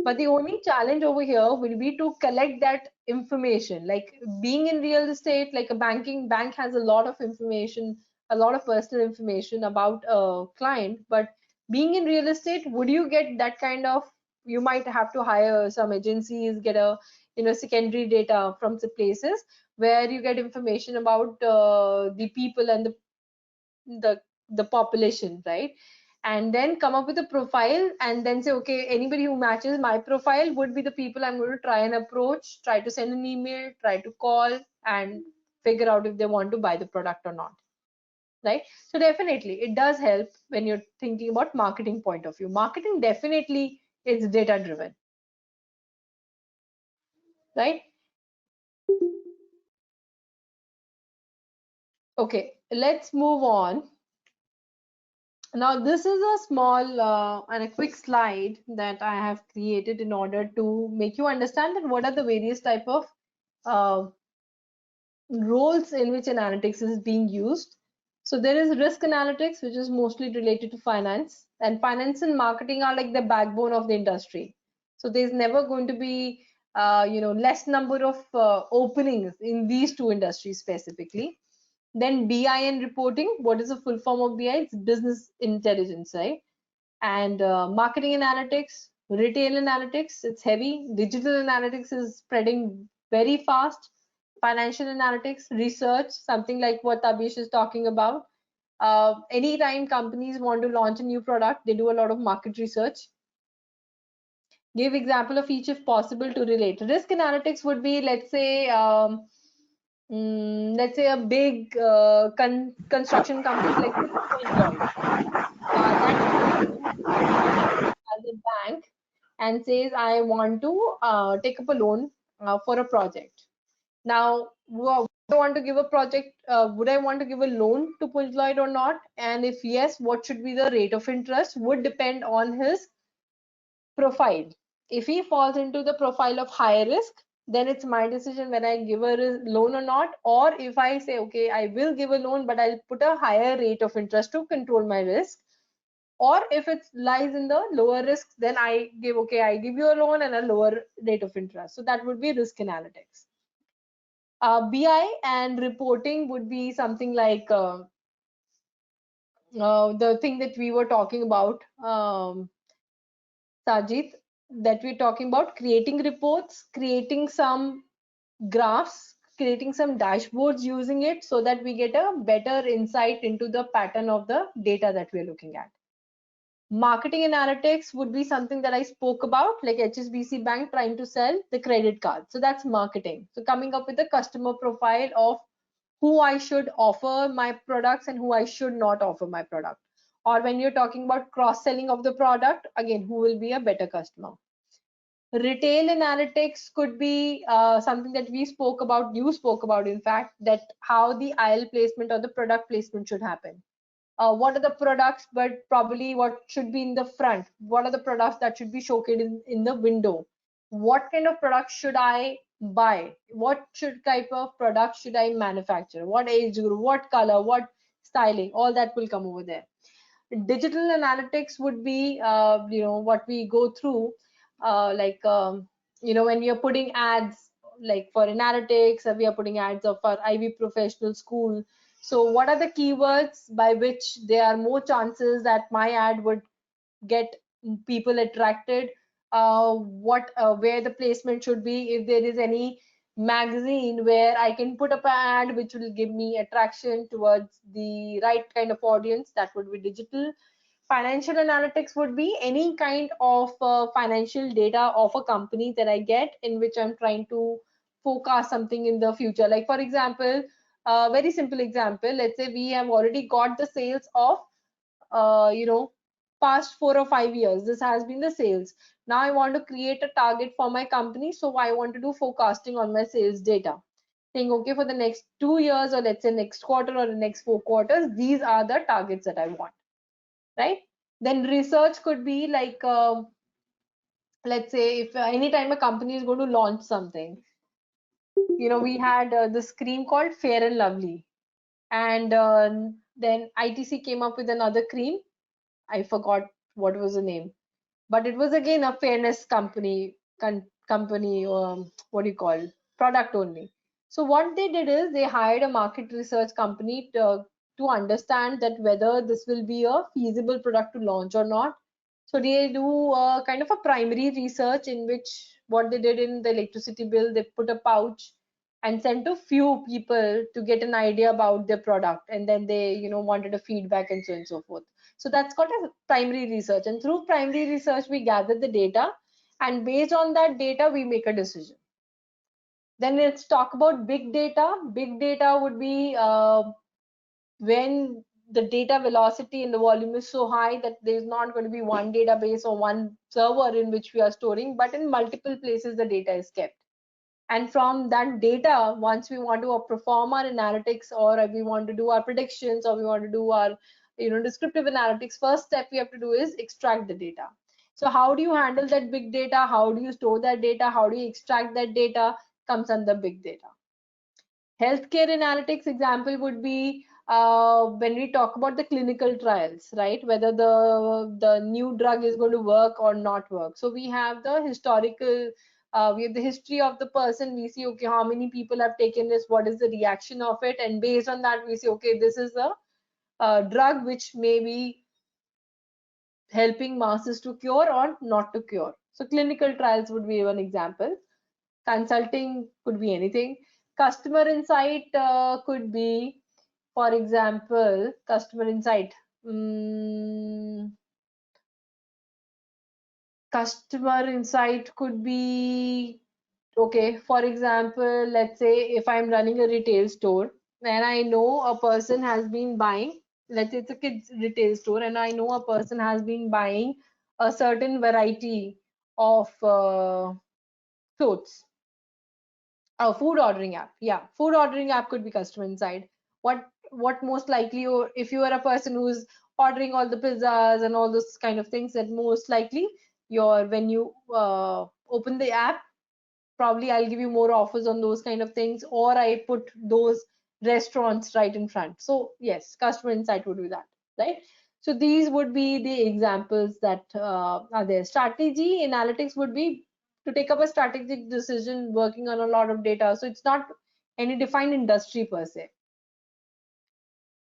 But the only challenge over here will be to collect that information. Like being in real estate, like a bank has a lot of information, a lot of personal information about a client. But being in real estate, would you get that kind of? You might have to hire some agencies, get a secondary data from the places where you get information about the people and the population, right? And then come up with a profile and then say, okay, anybody who matches my profile would be the people I'm going to try and approach, try to send an email, try to call, and figure out if they want to buy the product or not, right? So definitely it does help when you're thinking about marketing point of view. Marketing definitely is data driven, right? Okay, let's move on. Now, this is a small and a quick slide that I have created in order to make you understand that what are the various type of uh, roles in which analytics is being used. So there is risk analytics, which is mostly related to finance, and finance and marketing are like the backbone of the industry. So there's never going to be less number of openings in these two industries specifically. Then BI and reporting. What is the full form of BI? It's business intelligence, right? And marketing analytics, retail analytics, it's heavy. Digital analytics is spreading very fast. Financial analytics, research, something like what Tabish is talking about. Anytime companies want to launch a new product, they do a lot of market research. Give example of each if possible to relate. Risk analytics would be, let's say a big construction company like Point Lloyd. That as a bank and says, I want to take up a loan for a project. Now, would I want to give a project? Would I want to give a loan to Punj Lloyd or not? And if yes, what should be the rate of interest? Would depend on his profile. If he falls into the profile of high risk, then it's my decision when I give a loan or not. Or if I say, okay, I will give a loan, but I'll put a higher rate of interest to control my risk. Or if it lies in the lower risk, then I give you a loan and a lower rate of interest. So that would be risk analytics. BI and reporting would be something like the thing that we were talking about, Sajid, that we're talking about creating reports, creating some graphs, creating some dashboards using it so that we get a better insight into the pattern of the data that we're looking at. Marketing analytics would be something that I spoke about, like HSBC Bank trying to sell the credit card. So that's marketing. So coming up with a customer profile of who I should offer my products and who I should not offer my product. Or when you're talking about cross-selling of the product, again, who will be a better customer. Retail analytics could be something that we spoke about, you spoke about, in fact, that how the aisle placement or the product placement should happen. What are the products, but probably what should be in the front? What are the products that should be showcased in the window? What kind of products should I buy? What type of product should I manufacture? What age group? What color? What styling? All that will come over there. Digital analytics would be, what we go through, when we are putting ads, like for analytics, we are putting ads of our Ivy Professional School. So what are the keywords by which there are more chances that my ad would get people attracted? Where the placement should be, if there is any magazine where I can put up an ad which will give me attraction towards the right kind of audience, that would be digital. Financial analytics would be any kind of financial data of a company that I get, in which I'm trying to forecast something in the future. Like for example, very simple example, let's say we have already got the sales of past 4 or 5 years. This has been the sales. Now I want to create a target for my company, so I want to do forecasting on my sales data, saying okay, for the next 2 years, or let's say next quarter or the next 4 quarters, these are the targets that I want, right? Then research could be like let's say if anytime a company is going to launch something, we had this cream called Fair and Lovely, and then ITC came up with another cream. I forgot what was the name, but it was again a fairness company, what do you call, product only. So what they did is they hired a market research company to understand that whether this will be a feasible product to launch or not. So they do kind of a primary research, in which what they did in the electricity bill, they put a pouch and sent to few people to get an idea about their product, and then they wanted a feedback and so on and so forth. So that's called as primary research, and through primary research we gather the data, and based on that data we make a decision. Then let's talk about big data. Big data would be when the data velocity and the volume is so high that there's not going to be one database or one server in which we are storing, but in multiple places the data is kept. And from that data, once we want to perform our analytics, or we want to do our predictions, or we want to do our descriptive analytics, first step we have to do is extract the data. So how do you handle that big data? How do you store that data? How do you extract that data? Comes under big data. Healthcare analytics example would be when we talk about the clinical trials, right? Whether the new drug is going to work or not work. So we have the historical, we have the history of the person. We see, okay, how many people have taken this, what is the reaction of it, and based on that we say, okay, this is a drug which may be helping masses to cure or not to cure. So clinical trials would be one example. Consulting could be anything. Customer insight could be, for example, customer insight. Customer insight could be, okay, for example, let's say if I'm running a retail store and I know a person has been buying, let's say it's a kids retail store, and I know a person has been buying a certain variety of clothes. Oh, food ordering app. Yeah, food ordering app could be customer insight. What most likely, or if you are a person who's ordering all the pizzas and all those kind of things, that most likely when you open the app, probably I'll give you more offers on those kind of things, or I put those restaurants right in front. So yes, customer insight would do that, right? So these would be the examples that are there. Strategy analytics would be to take up a strategic decision working on a lot of data. So it's not any defined industry per se.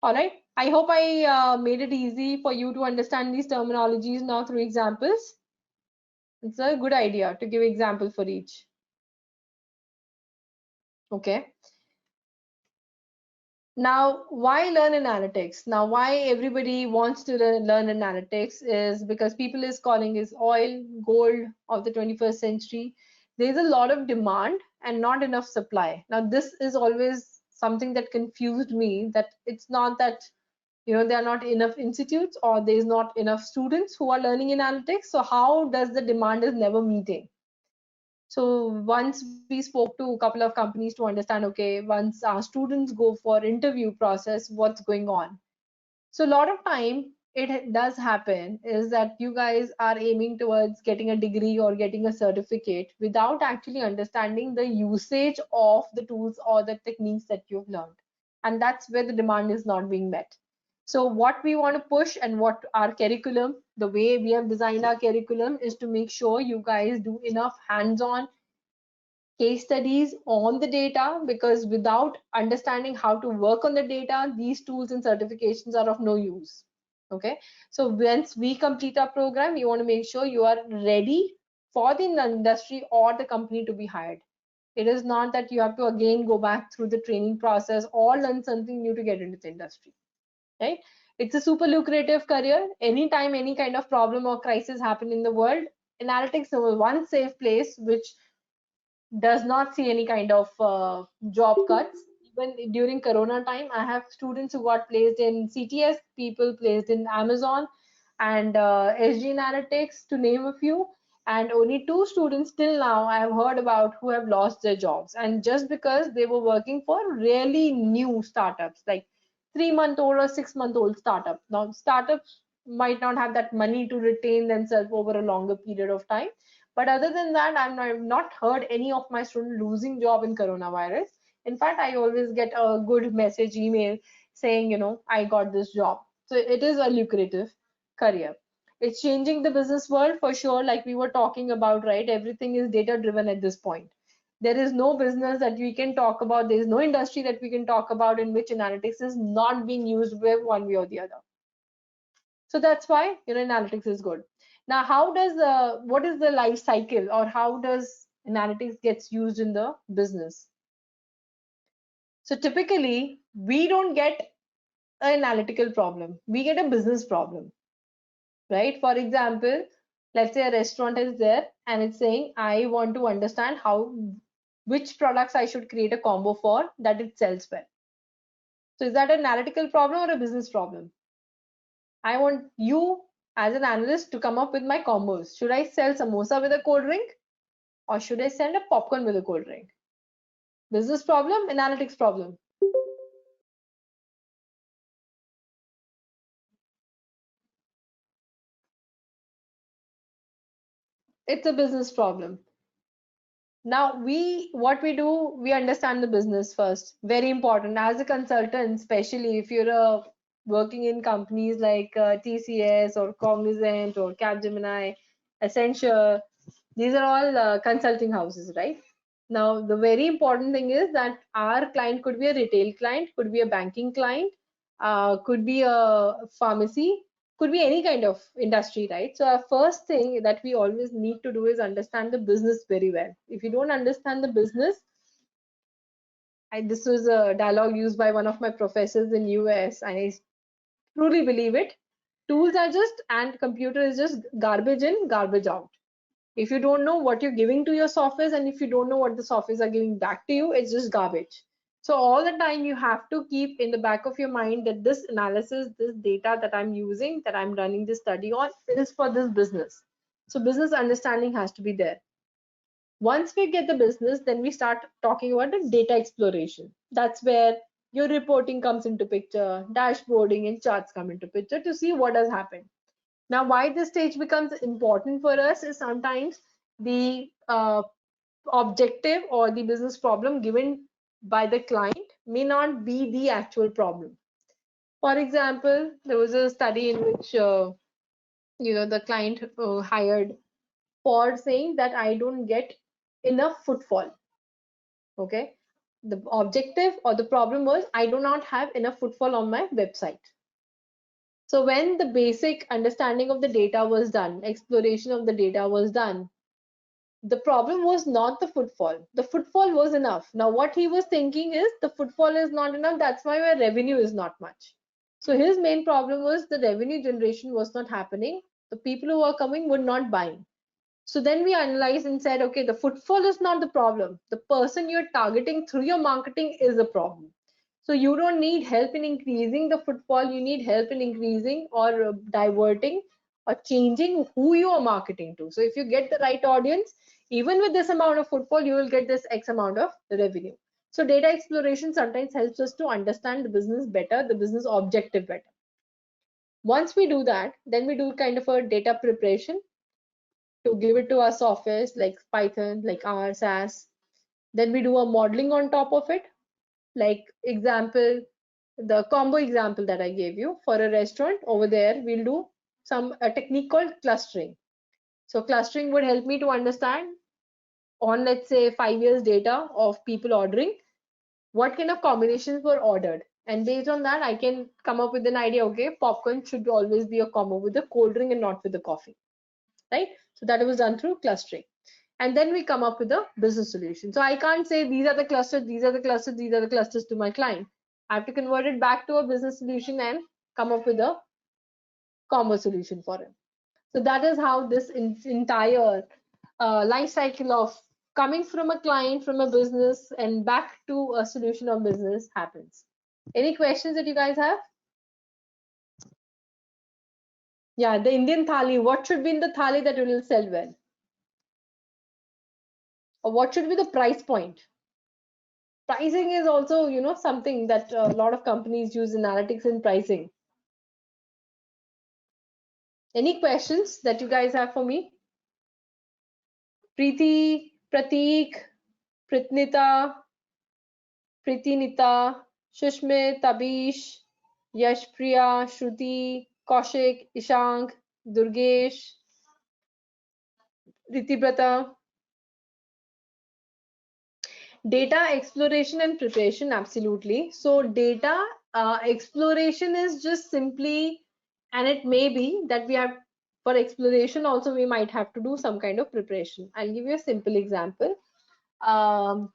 All right. I hope I made it easy for you to understand these terminologies now through examples. It's a good idea to give example for each. Okay. Now, why learn analytics? Now, why everybody wants to learn analytics is because people is calling is oil, gold of the 21st century. There's a lot of demand and not enough supply. Now, this is always something that confused me, that it's not that, there are not enough institutes or there's not enough students who are learning analytics. So how does the demand is never meeting? So once we spoke to a couple of companies to understand, okay, once our students go for interview process, what's going on? So a lot of time it does happen is that you guys are aiming towards getting a degree or getting a certificate without actually understanding the usage of the tools or the techniques that you've learned. And that's where the demand is not being met. So what we want to push and what our curriculum, the way we have designed our curriculum, is to make sure you guys do enough hands-on case studies on the data, because without understanding how to work on the data, these tools and certifications are of no use. Okay, so once we complete our program, you want to make sure you are ready for the industry or the company to be hired. It is not that you have to again go back through the training process or learn something new to get into the industry, right? It's a super lucrative career. Anytime any kind of problem or crisis happen in the world, analytics is one safe place which does not see any kind of job cuts. Even during Corona time, I have students who got placed in CTS, people placed in Amazon and SG Analytics, to name a few. And only two students till now I have heard about who have lost their jobs. And just because they were working for really new startups, like 3-month-old or 6-month-old startup. Now, startups might not have that money to retain themselves over a longer period of time. But other than that, I've not heard any of my students losing job in coronavirus. In fact, I always get a good message, email saying, I got this job. So it is a lucrative career. It's changing the business world for sure, like we were talking about, right? Everything is data driven at this point. There is no business that we can talk about, there is no industry that we can talk about in which analytics is not being used with one way or the other. So that's why analytics is good. Now, how does what is the life cycle, or how does analytics gets used in the business? So typically, we don't get an analytical problem, we get a business problem, right? For example, let's say a restaurant is there and it's saying, I want to understand which products I should create a combo for that it sells well. So is that an analytical problem or a business problem? I want you as an analyst to come up with my combos. Should I sell samosa with a cold drink, or should I sell a popcorn with a cold drink? Business problem, analytics problem. It's a business problem. Now, what we do, we understand the business first. Very important. As a consultant, especially if you're working in companies like TCS or Cognizant or Capgemini, Accenture, these are all consulting houses, right? Now, the very important thing is that our client could be a retail client, could be a banking client, could be a pharmacy, could be any kind of industry, right? So our first thing that we always need to do is understand the business very well. If you don't understand the business, this was a dialogue used by one of my professors in US, and I truly believe it. Tools are just, and computer is just garbage in, garbage out. If you don't know what you're giving to your softwares, and if you don't know what the softwares are giving back to you, it's just garbage. So all the time you have to keep in the back of your mind that this analysis, this data that I'm using, that I'm running this study on, is for this business. So business understanding has to be there. Once we get the business, then we start talking about the data exploration. That's where your reporting comes into picture, dashboarding and charts come into picture to see what has happened. Now, why this stage becomes important for us is sometimes the objective or the business problem given by the client may not be the actual problem. For example, there was a study in which the client hired for saying that I don't get enough footfall. Okay, the objective or the problem was I do not have enough footfall on my website. So when the basic understanding of the data was done, exploration of the data was done, the problem was not the footfall. The footfall was enough. Now what he was thinking is the footfall is not enough, that's why my revenue is not much. So his main problem was the revenue generation was not happening. The people who are coming were not buying. So then we analyzed and said, okay, the footfall is not the problem. The person you're targeting through your marketing is the problem. So you don't need help in increasing the footfall. You need help in increasing or diverting or changing who you are marketing to. So if you get the right audience, even with this amount of footfall, you will get this X amount of revenue. So data exploration sometimes helps us to understand the business better, the business objective better. Once we do that, then we do kind of a data preparation to give it to our softwares like Python, like R, SAS. Then we do a modeling on top of it. Like example, the combo example that I gave you for a restaurant, over there we'll do a technique called clustering. So clustering would help me to understand on, let's say, 5 years data of people ordering, what kind of combinations were ordered. And based on that, I can come up with an idea, okay, popcorn should always be a combo with the cold drink and not with the coffee, right? So that was done through clustering. And then we come up with a business solution. So I can't say these are the clusters, these are the clusters, these are the clusters to my client. I have to convert it back to a business solution and come up with a combo solution for him. So that is how this entire life cycle of coming from a client, from a business, and back to a solution of business happens. Any questions that you guys have? Yeah, the Indian thali. What should be in the thali that will sell well? Or what should be the price point? Pricing is also, something that a lot of companies use analytics in pricing. Any questions that you guys have for me? Preeti, Prateek, Pritnita, Pritinita, Shushmit, Tabish, Yashpriya, Shruti, Kaushik, Ishank, Durgesh, Ritibrata. Data exploration and preparation, absolutely. So data exploration is just simply, and it may be that we have, for exploration also we might have to do some kind of preparation. I'll give you a simple example. I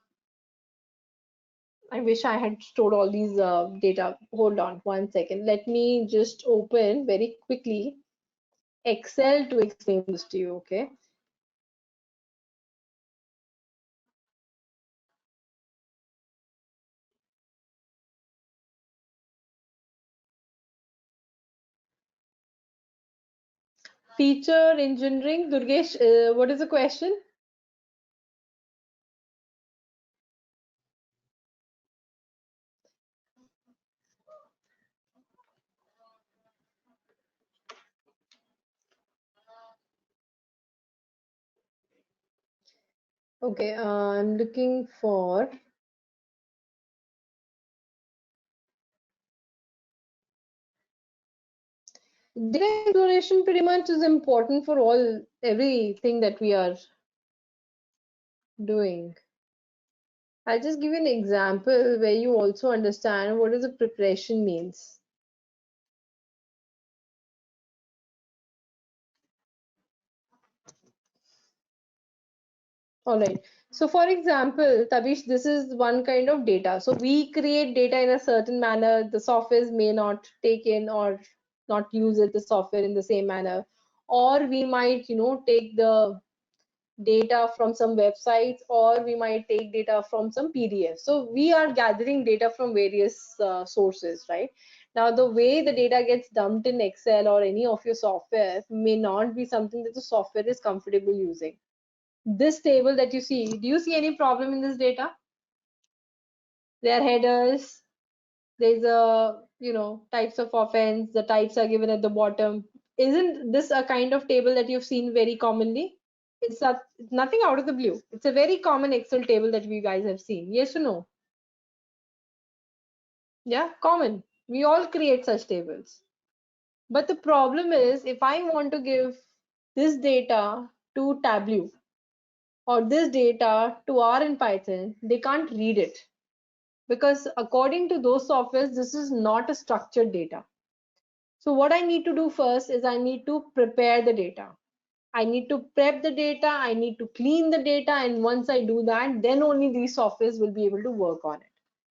wish I had stored all these data. Hold on one second. Let me just open very quickly Excel to explain this to you, okay? Feature engineering, Durgesh, what is the question? Okay, I'm looking for data exploration. Pretty much is important for everything that we are doing. I'll just give you an example where you also understand what is the preparation means. All right. So for example, Tabish, this is one kind of data. So we create data in a certain manner. The softwares may not take in or not use it, the software in the same manner. Or we might, take the data from some websites, or we might take data from some PDF. So we are gathering data from various sources, right? Now, the way the data gets dumped in Excel or any of your software may not be something that the software is comfortable using. This table that you see, do you see any problem in this data? There are headers, there's a, types of offense, the types are given at the bottom. Isn't this a kind of table that you've seen very commonly? It's nothing out of the blue. It's a very common Excel table that we guys have seen. Yes or no? Yeah, common. We all create such tables. But the problem is, if I want to give this data to Tableau or this data to R in Python, they can't read it. Because according to those softwares, this is not a structured data. So what I need to do first is I need to prepare the data. I need to prep the data, I need to clean the data, and once I do that, then only these softwares will be able to work on it.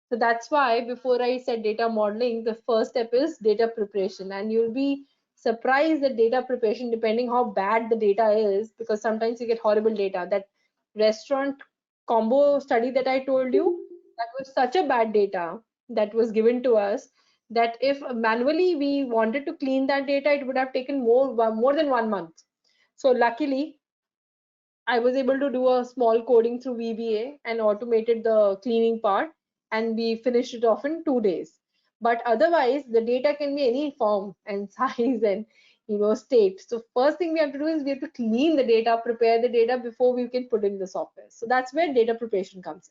So that's why before I said data modeling, the first step is data preparation. And you'll be surprised that data preparation, depending how bad the data is, because sometimes you get horrible data. That restaurant combo study that I told you, that was such a bad data that was given to us that if manually we wanted to clean that data, it would have taken more than 1 month. So luckily, I was able to do a small coding through VBA and automated the cleaning part, and we finished it off in 2 days. But otherwise, the data can be any form and size and state. So first thing we have to do is we have to clean the data, prepare the data before we can put in the software. So that's where data preparation comes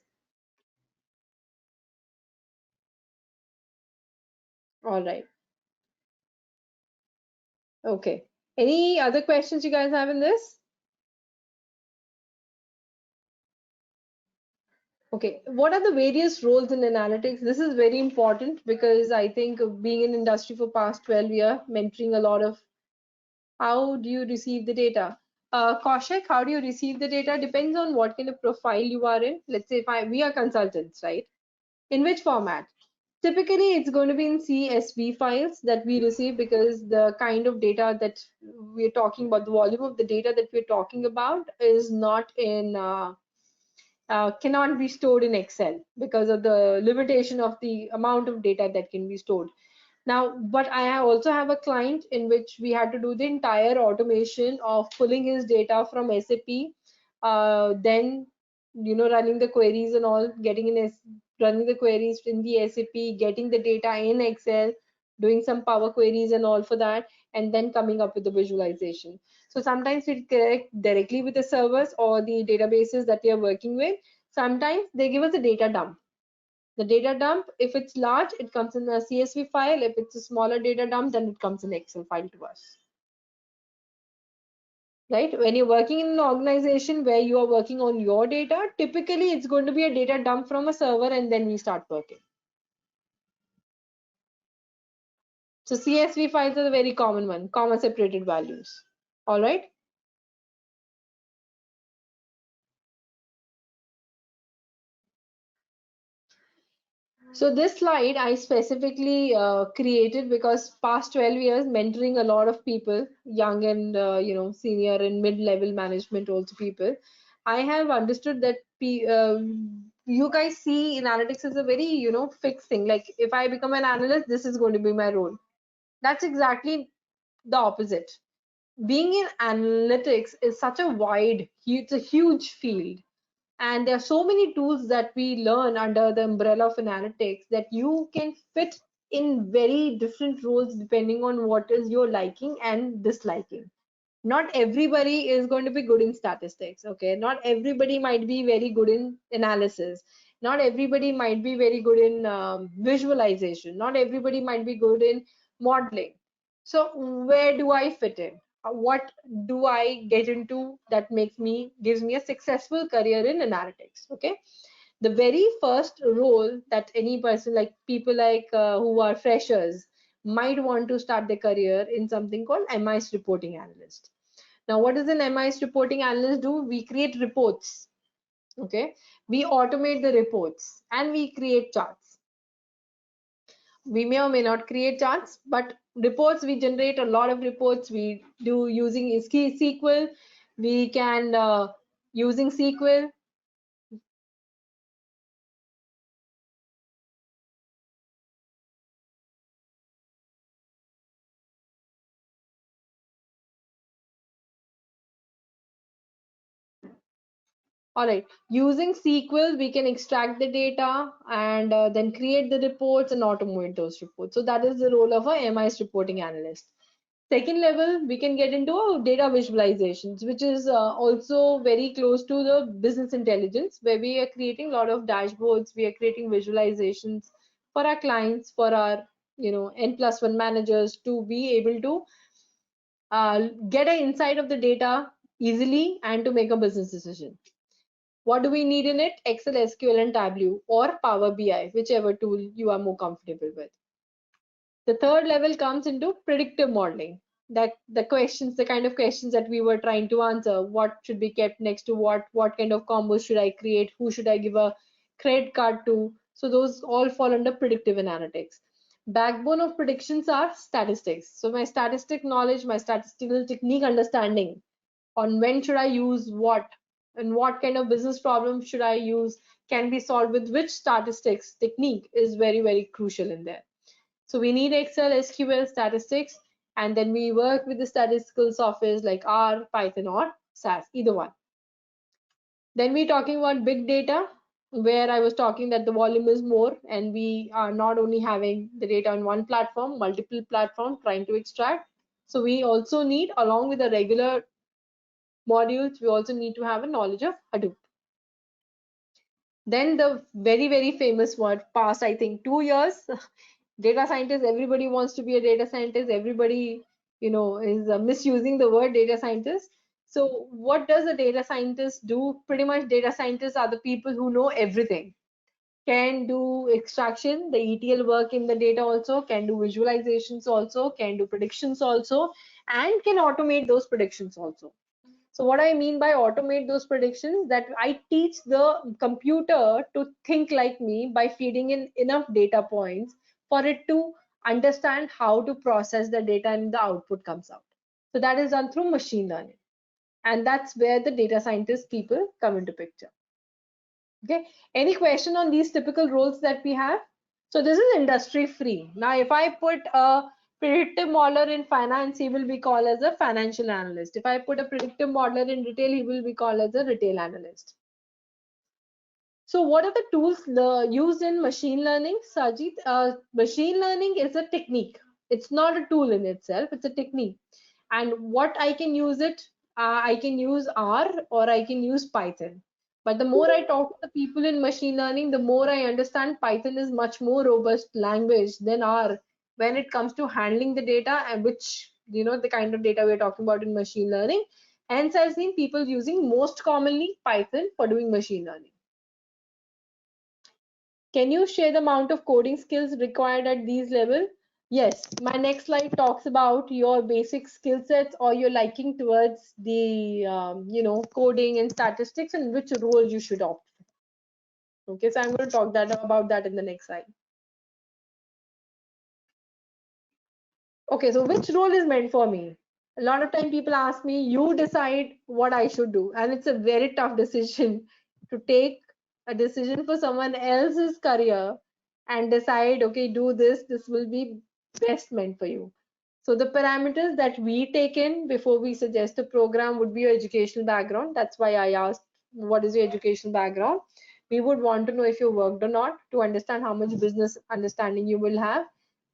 in. All right. Okay. Any other questions you guys have in this? Okay, what are the various roles in analytics? This is very important because I think being in industry for past 12 years, mentoring a lot of how do you receive the data? Kaushik, how do you receive the data? Depends on what kind of profile you are in. Let's say we are consultants, right? In which format? Typically, it's going to be in CSV files that we receive because the kind of data that we're talking about, the volume of the data that we're talking about is not in cannot be stored in Excel because of the limitation of the amount of data that can be stored. Now, but I also have a client in which we had to do the entire automation of pulling his data from SAP, then running the queries and all, running the queries in the SAP, getting the data in Excel, doing some Power Queries and all for that, and then coming up with the visualization. So sometimes we connect directly with the servers or the databases that we are working with. Sometimes they give us a data dump. The data dump, if it's large, it comes in a CSV file. If it's a smaller data dump, then it comes in Excel file to us. Right? When you're working in an organization where you are working on your data, typically it's going to be a data dump from a server and then we start working. So CSV files are a very common one, comma separated values. All right. So this slide I specifically created because past 12 years mentoring a lot of people, young and senior and mid-level management also people, I have understood that you guys see analytics as a very fixed thing. Like if I become an analyst, this is going to be my role. That's exactly the opposite. Being in analytics is such a it's a huge field. And there are so many tools that we learn under the umbrella of analytics that you can fit in very different roles depending on what is your liking and disliking. Not everybody is going to be good in statistics. Okay, not everybody might be very good in analysis. Not everybody might be very good in visualization. Not everybody might be good in modeling. So where do I fit in? What do I get into that gives me a successful career in analytics? Okay, the very first role that any person, like people like who are freshers, might want to start their career in something called MIS reporting analyst. Now, what does an MIS reporting analyst do? We create reports. Okay, we automate the reports and we create charts. We may or may not create charts, but reports, we generate a lot of reports. We do using SQL. We can using SQL. All right, using SQL, we can extract the data and then create the reports and automate those reports. So that is the role of a MIS reporting analyst. Second level, we can get into data visualizations, which is also very close to the business intelligence, where we are creating a lot of dashboards, we are creating visualizations for our clients, for our N+1 managers to be able to get an insight of the data easily and to make a business decision. What do we need in it? Excel, SQL, and Tableau, or Power BI, whichever tool you are more comfortable with. The third level comes into predictive modeling. That the kind of questions that we were trying to answer. What should be kept next to what kind of combos should I create? Who should I give a credit card to? So those all fall under predictive analytics. Backbone of predictions are statistics. So my statistic knowledge, my statistical technique understanding on when should I use what and what kind of business problem should I use can be solved with which statistics technique is very, very crucial in there. So we need Excel, SQL, statistics, and then we work with the statistical softwares like R, Python, or SAS, either one. Then we're talking about big data, where I was talking that the volume is more, and we are not only having the data on one platform, multiple platforms trying to extract. So we also need, along with the regular modules, we also need to have a knowledge of Hadoop. Then the very, very famous one, past I think 2 years, data scientist, everybody wants to be a data scientist. Everybody, is misusing the word data scientist. So what does a data scientist do? Pretty much data scientists are the people who know everything. Can do extraction, the ETL work in the data also, can do visualizations also, can do predictions also, and can automate those predictions also. So what I mean by automate those predictions, that I teach the computer to think like me by feeding in enough data points for it to understand how to process the data and the output comes out. So that is done through machine learning. And that's where the data scientist people come into picture. Okay, any question on these typical roles that we have? So this is industry free. Now, if I put a predictive modeler in finance, he will be called as a financial analyst. If I put a predictive modeler in retail, he will be called as a retail analyst. So what are the tools used in machine learning, Sajid? Machine learning is a technique. It's not a tool in itself, it's a technique. And what I can use it, I can use R or I can use Python. But the more I talk to the people in machine learning, the more I understand Python is much more robust language than R when it comes to handling the data, and which, you know, the kind of data we're talking about in machine learning. Hence, I've seen people using most commonly Python for doing machine learning. Can you share the amount of coding skills required at these level? Yes, my next slide talks about your basic skill sets or your liking towards the you know, coding and statistics and which role you should opt. Okay, so I'm going to talk about that in the next slide. Okay, so which role is meant for me? A lot of time people ask me, you decide what I should do, and it's a very tough decision to take a decision for someone else's career and decide, okay, do this, this will be best meant for you. So the parameters that we take in before we suggest a program would be your educational background. That's why I asked, what is your educational background? We would want to know if you worked or not to understand how much business understanding you will have.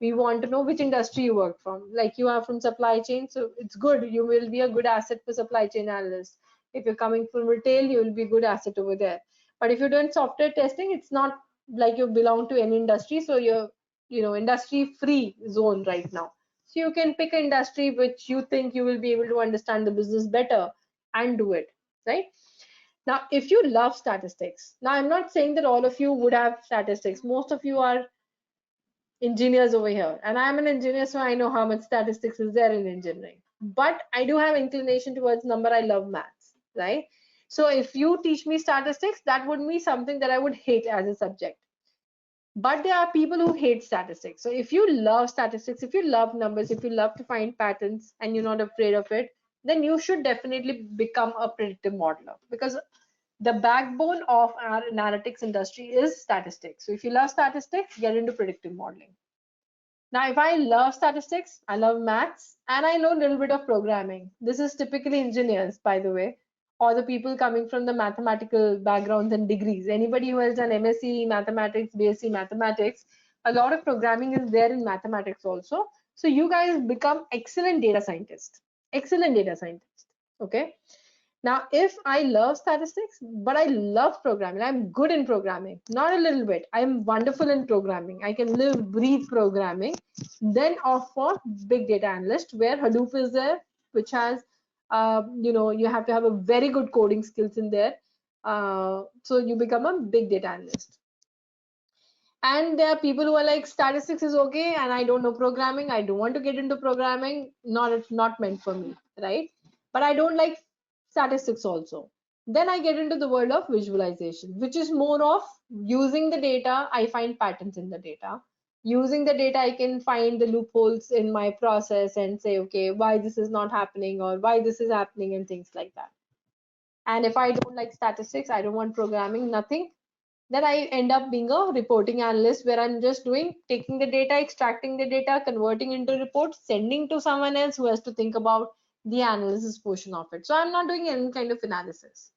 We want to know which industry you work from. Like you are from supply chain, so it's good. You will be a good asset for supply chain analyst. If you're coming from retail, you will be a good asset over there. But if you're doing software testing, it's not like you belong to any industry, so you're, you know, industry free zone right now. So you can pick an industry which you think you will be able to understand the business better and do it, right? Now, if you love statistics, now I'm not saying that all of you would have statistics. Most of you are engineers over here, and I'm an engineer, so I know how much statistics is there in engineering. But I do have inclination towards number. I love maths, right? So if you teach me statistics, that would be something that I would hate as a subject. But there are people who hate statistics. So if you love statistics, if you love numbers, if you love to find patterns and you're not afraid of it, then you should definitely become a predictive modeler, because the backbone of our analytics industry is statistics. So if you love statistics, get into predictive modeling. Now, if I love statistics, I love maths, and I know a little bit of programming. This is typically engineers, by the way, or the people coming from the mathematical backgrounds and degrees. Anybody who has done MSc mathematics, BSc mathematics, a lot of programming is there in mathematics also. So you guys become excellent data scientists. Excellent data scientists. Okay. Now, if I love statistics, but I love programming, I'm good in programming, not a little bit. I'm wonderful in programming. I can live, breathe programming. Then opt for big data analyst, where Hadoop is there, which has, you know, you have to have a very good coding skills in there. So you become a big data analyst. And there are people who are like, statistics is okay, and I don't know programming. I don't want to get into programming. It's not meant for me, right? But I don't like statistics also. Then I get into the world of visualization, which is more of using the data. I find patterns in the data. Using the data, I can find the loopholes in my process and say, okay, why this is not happening or why this is happening and things like that. And if I don't like statistics, I don't want programming, nothing, then I end up being a reporting analyst, where I'm just taking the data, extracting the data, converting into reports, sending to someone else who has to think about the analysis portion of it. So I'm not doing any kind of analysis.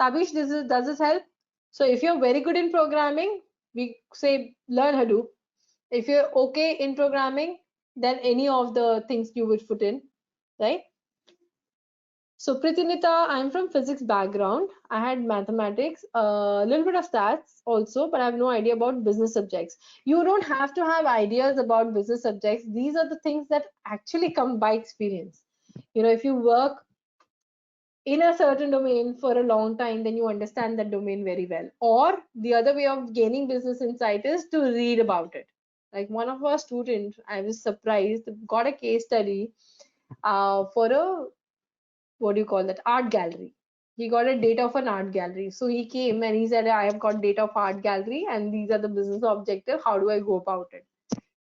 Tabish, does this help? So if you're very good in programming, we say learn Hadoop. If you're okay in programming, then any of the things you would put in, right? So Pritinita, I'm from physics background. I had mathematics, a little bit of stats also, but I have no idea about business subjects. You don't have to have ideas about business subjects. These are the things that actually come by experience. You know, if you work in a certain domain for a long time, then you understand that domain very well. Or the other way of gaining business insight is to read about it. Like one of our students, I was surprised, got a case study for a, what do you call that, art gallery. He got a data of an art gallery. So he came and he said, I have got data of art gallery and these are the business objective. How do I go about it?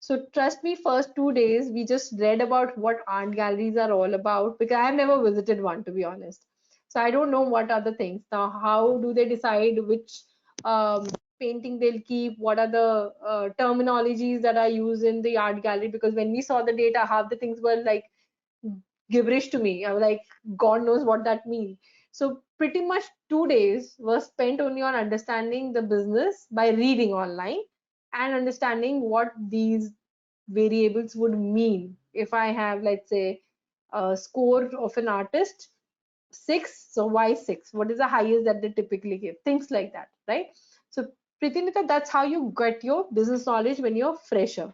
So trust me, first 2 days we just read about what art galleries are all about, because I have never visited one, to be honest. So I don't know what are the things. Now, how do they decide which painting they'll keep? What are the terminologies that are used in the art gallery? Because when we saw the data, half the things were like gibberish to me. I was like, God knows what that means. So pretty much 2 days was spent only on understanding the business by reading online and understanding what these variables would mean. If I have, let's say, a score of an artist, 6, so why 6? What is the highest that they typically give? Things like that, right? So Pritinita, that's how you get your business knowledge when you're fresher.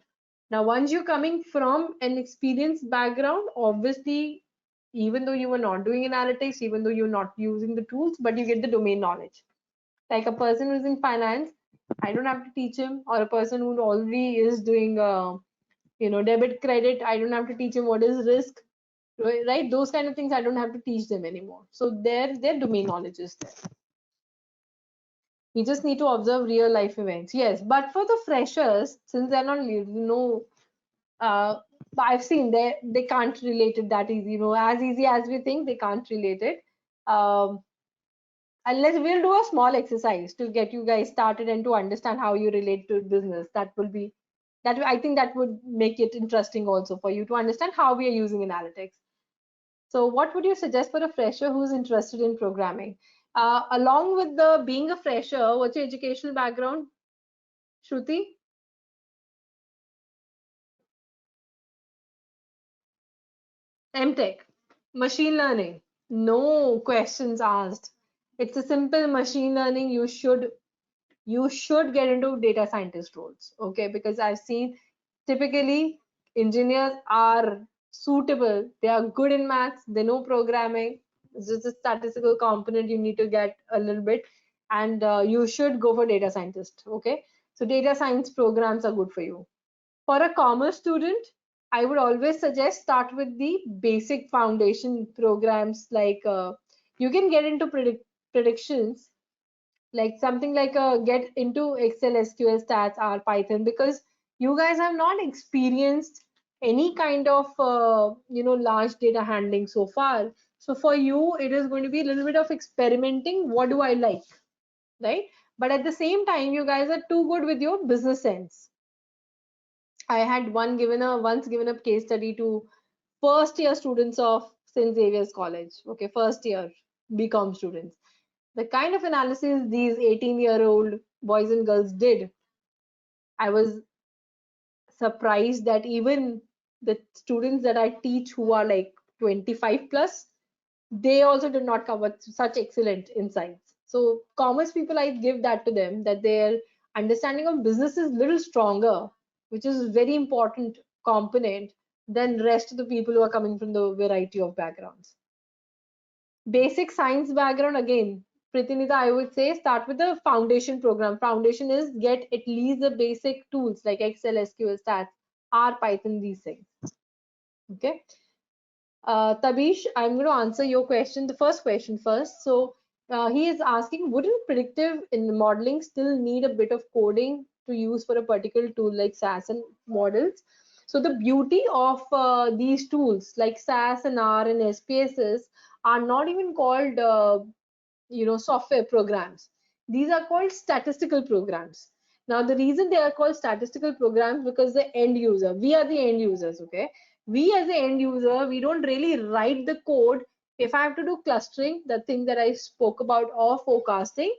Now, once you're coming from an experienced background, obviously, even though you were not doing analytics, even though you're not using the tools, but you get the domain knowledge. Like a person who's in finance, I don't have to teach him, or a person who already is doing, debit credit, I don't have to teach him what is risk, right? Those kind of things I don't have to teach them anymore. So their domain knowledge is there. We just need to observe real life events. Yes, but for the freshers, since they're not, I've seen they can't relate it that easy. As easy as we think, they can't relate it. Unless we'll do a small exercise to get you guys started and to understand how you relate to business. I think that would make it interesting also for you to understand how we are using analytics. So what would you suggest for a fresher who's interested in programming? Along with the being a fresher, what's your educational background, Shruti? MTech, machine learning, no questions asked. It's a simple machine learning. You should get into data scientist roles, okay? Because I've seen typically engineers are suitable. They are good in maths. They know programming. It's just a statistical component you need to get a little bit, and you should go for data scientist, okay? So data science programs are good for you. For a commerce student, I would always suggest start with the basic foundation programs. Like you can get into predictions, like something like get into Excel, SQL, stats, or Python, because you guys have not experienced any kind of large data handling so far. So for you, it is going to be a little bit of experimenting. What do I like, right? But at the same time, you guys are too good with your business sense. I had once given a case study to first year students of St. Xavier's College. Okay, first year BCom students. The kind of analysis these 18-year-old boys and girls did, I was surprised that even the students that I teach who are like 25 plus, they also did not cover such excellent insights. So commerce people, I give that to them, that their understanding of business is little stronger, which is very important component than rest of the people who are coming from the variety of backgrounds. Basic science background, again, Pritinita, I would say start with the foundation program. Foundation is get at least the basic tools like Excel, SQL, stats, R, Python, these things. Okay. Tabish, I'm going to answer your question, the first question first. So he is asking, wouldn't predictive in modeling still need a bit of coding to use for a particular tool like SAS and models? So the beauty of these tools like SAS and R and SPSS are not even called software programs. These are called statistical programs. Now the reason they are called statistical programs, because the end user, we are the end users, okay? We as the end user, we don't really write the code. If I have to do clustering, the thing that I spoke about, or forecasting,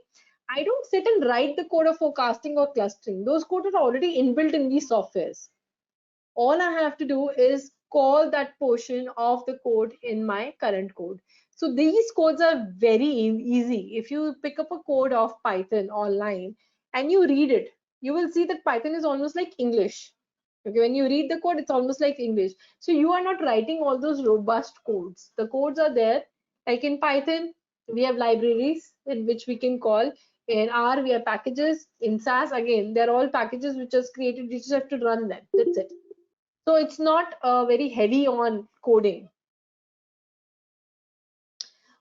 I don't sit and write the code of forecasting or clustering. Those codes are already inbuilt in these softwares. All I have to do is call that portion of the code in my current code. So these codes are very easy. If you pick up a code of Python online and you read it, you will see that Python is almost like English. Okay, when you read the code, it's almost like English. So you are not writing all those robust codes. The codes are there. Like in Python, we have libraries in which we can call. In R, we have packages. In SAS, again, they're all packages which are created. You just have to run them. That's it. So it's not very heavy on coding.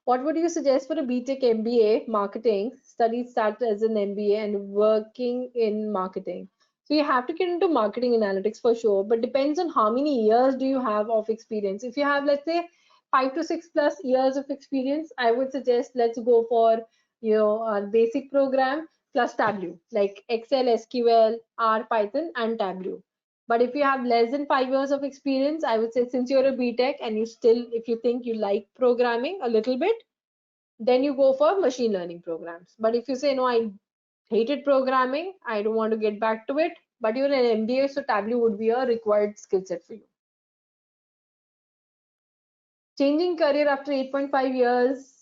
What would you suggest for a BTech MBA marketing? Studies start as an MBA and working in marketing. So you have to get into marketing analytics for sure, but depends on how many years do you have of experience. If you have, let's say, 5 to 6 plus years of experience, I would suggest let's go for a basic program plus Tableau, like Excel, SQL, R, Python, and Tableau. But if you have less than 5 years of experience, I would say since you're a BTech and if you think you like programming a little bit, then you go for machine learning programs. But if you say, no, I hated programming, I don't want to get back to it, but you're an MBA, so Tableau would be a required skill set for you. Changing career after 8.5 years,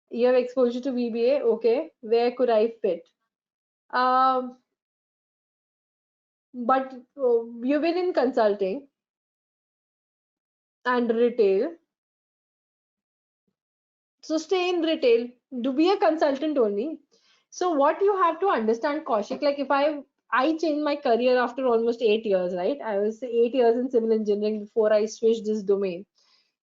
you have exposure to VBA, okay, where could I fit? But you've been in consulting and retail, so stay in retail, do be a consultant only. So what you have to understand, Kaushik, like if I changed my career after almost 8 years, right? I was 8 years in civil engineering before I switched this domain.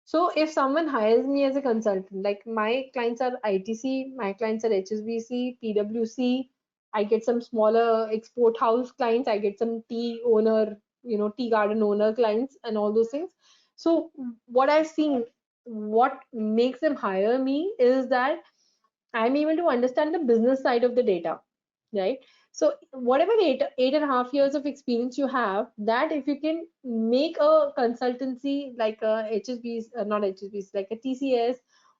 So if someone hires me as a consultant, like my clients are ITC, my clients are HSBC, PwC, I get some smaller export house clients, I get some tea owner, tea garden owner clients and all those things. So what I've seen, what makes them hire me is that I'm able to understand the business side of the data, right? So whatever 8.5 years of experience you have, that if you can make a consultancy like a HSBC, not HSBC, like a TCS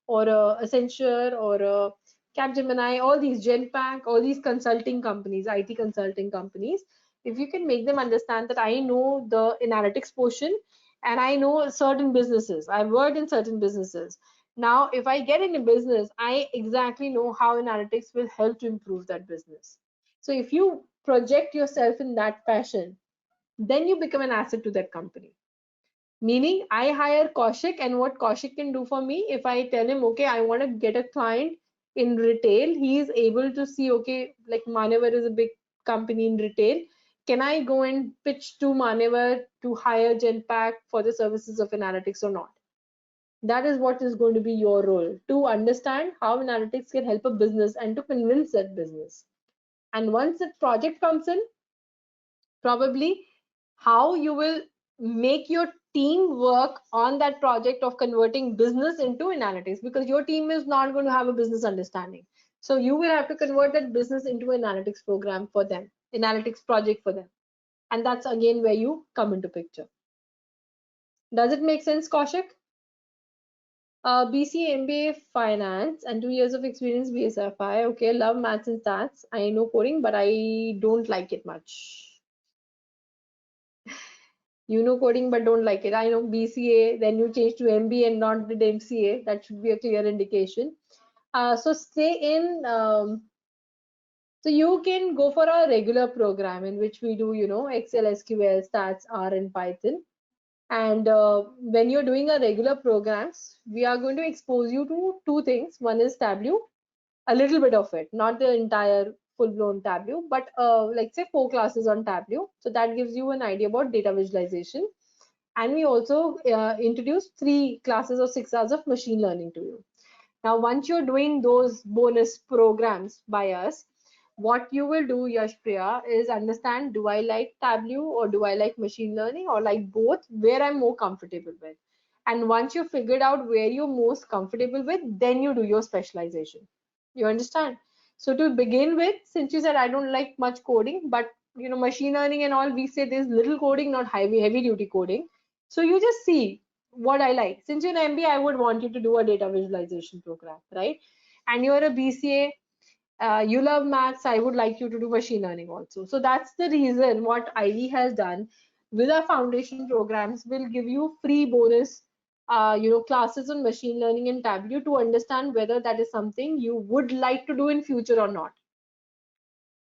or a Accenture or a Capgemini, all these Genpact, all these consulting companies, IT consulting companies, if you can make them understand that I know the analytics portion and I know certain businesses, I've worked in certain businesses. Now, if I get in a business, I exactly know how analytics will help to improve that business. So if you project yourself in that fashion, then you become an asset to that company. Meaning, I hire Kaushik, and what Kaushik can do for me, if I tell him, okay, I want to get a client in retail, he is able to see, okay, like Manevar is a big company in retail. Can I go and pitch to Manevar to hire Genpact for the services of analytics or not? That is what is going to be your role, to understand how analytics can help a business and to convince that business. And once the project comes in, probably how you will make your team work on that project of converting business into analytics, because your team is not going to have a business understanding. So you will have to convert that business into an analytics program for them, analytics project for them. And that's again where you come into picture. Does it make sense, Kaushik? BCA, MBA, finance, and 2 years of experience, BSFI. Okay, love maths and stats. I know coding, but I don't like it much. You know coding, but don't like it. I know BCA, then you change to MBA and not did MCA. That should be a clear indication. So stay in. So you can go for a regular program in which we do, Excel, SQL, stats, R, and Python. And when you're doing a regular programs, we are going to expose you to two things. One is Tableau, a little bit of it, not the entire full-blown Tableau, but like say 4 classes on Tableau. So that gives you an idea about data visualization. And we also introduce 3 classes or 6 hours of machine learning to you. Now, once you're doing those bonus programs by us, what you will do, Yashpriya, is understand, do I like Tableau or do I like machine learning or like both, where I'm more comfortable with. And once you figured out where you're most comfortable with, then you do your specialization. You understand? So to begin with, since you said I don't like much coding, but machine learning and all, we say there's little coding, not heavy duty coding. So you just see what I like. Since you're an MBA, I would want you to do a data visualization program, right? And you're a BCA, you love maths, I would like you to do machine learning also. So that's the reason what Ivy has done with our foundation programs will give you free bonus, classes on machine learning and Tableau to understand whether that is something you would like to do in future or not.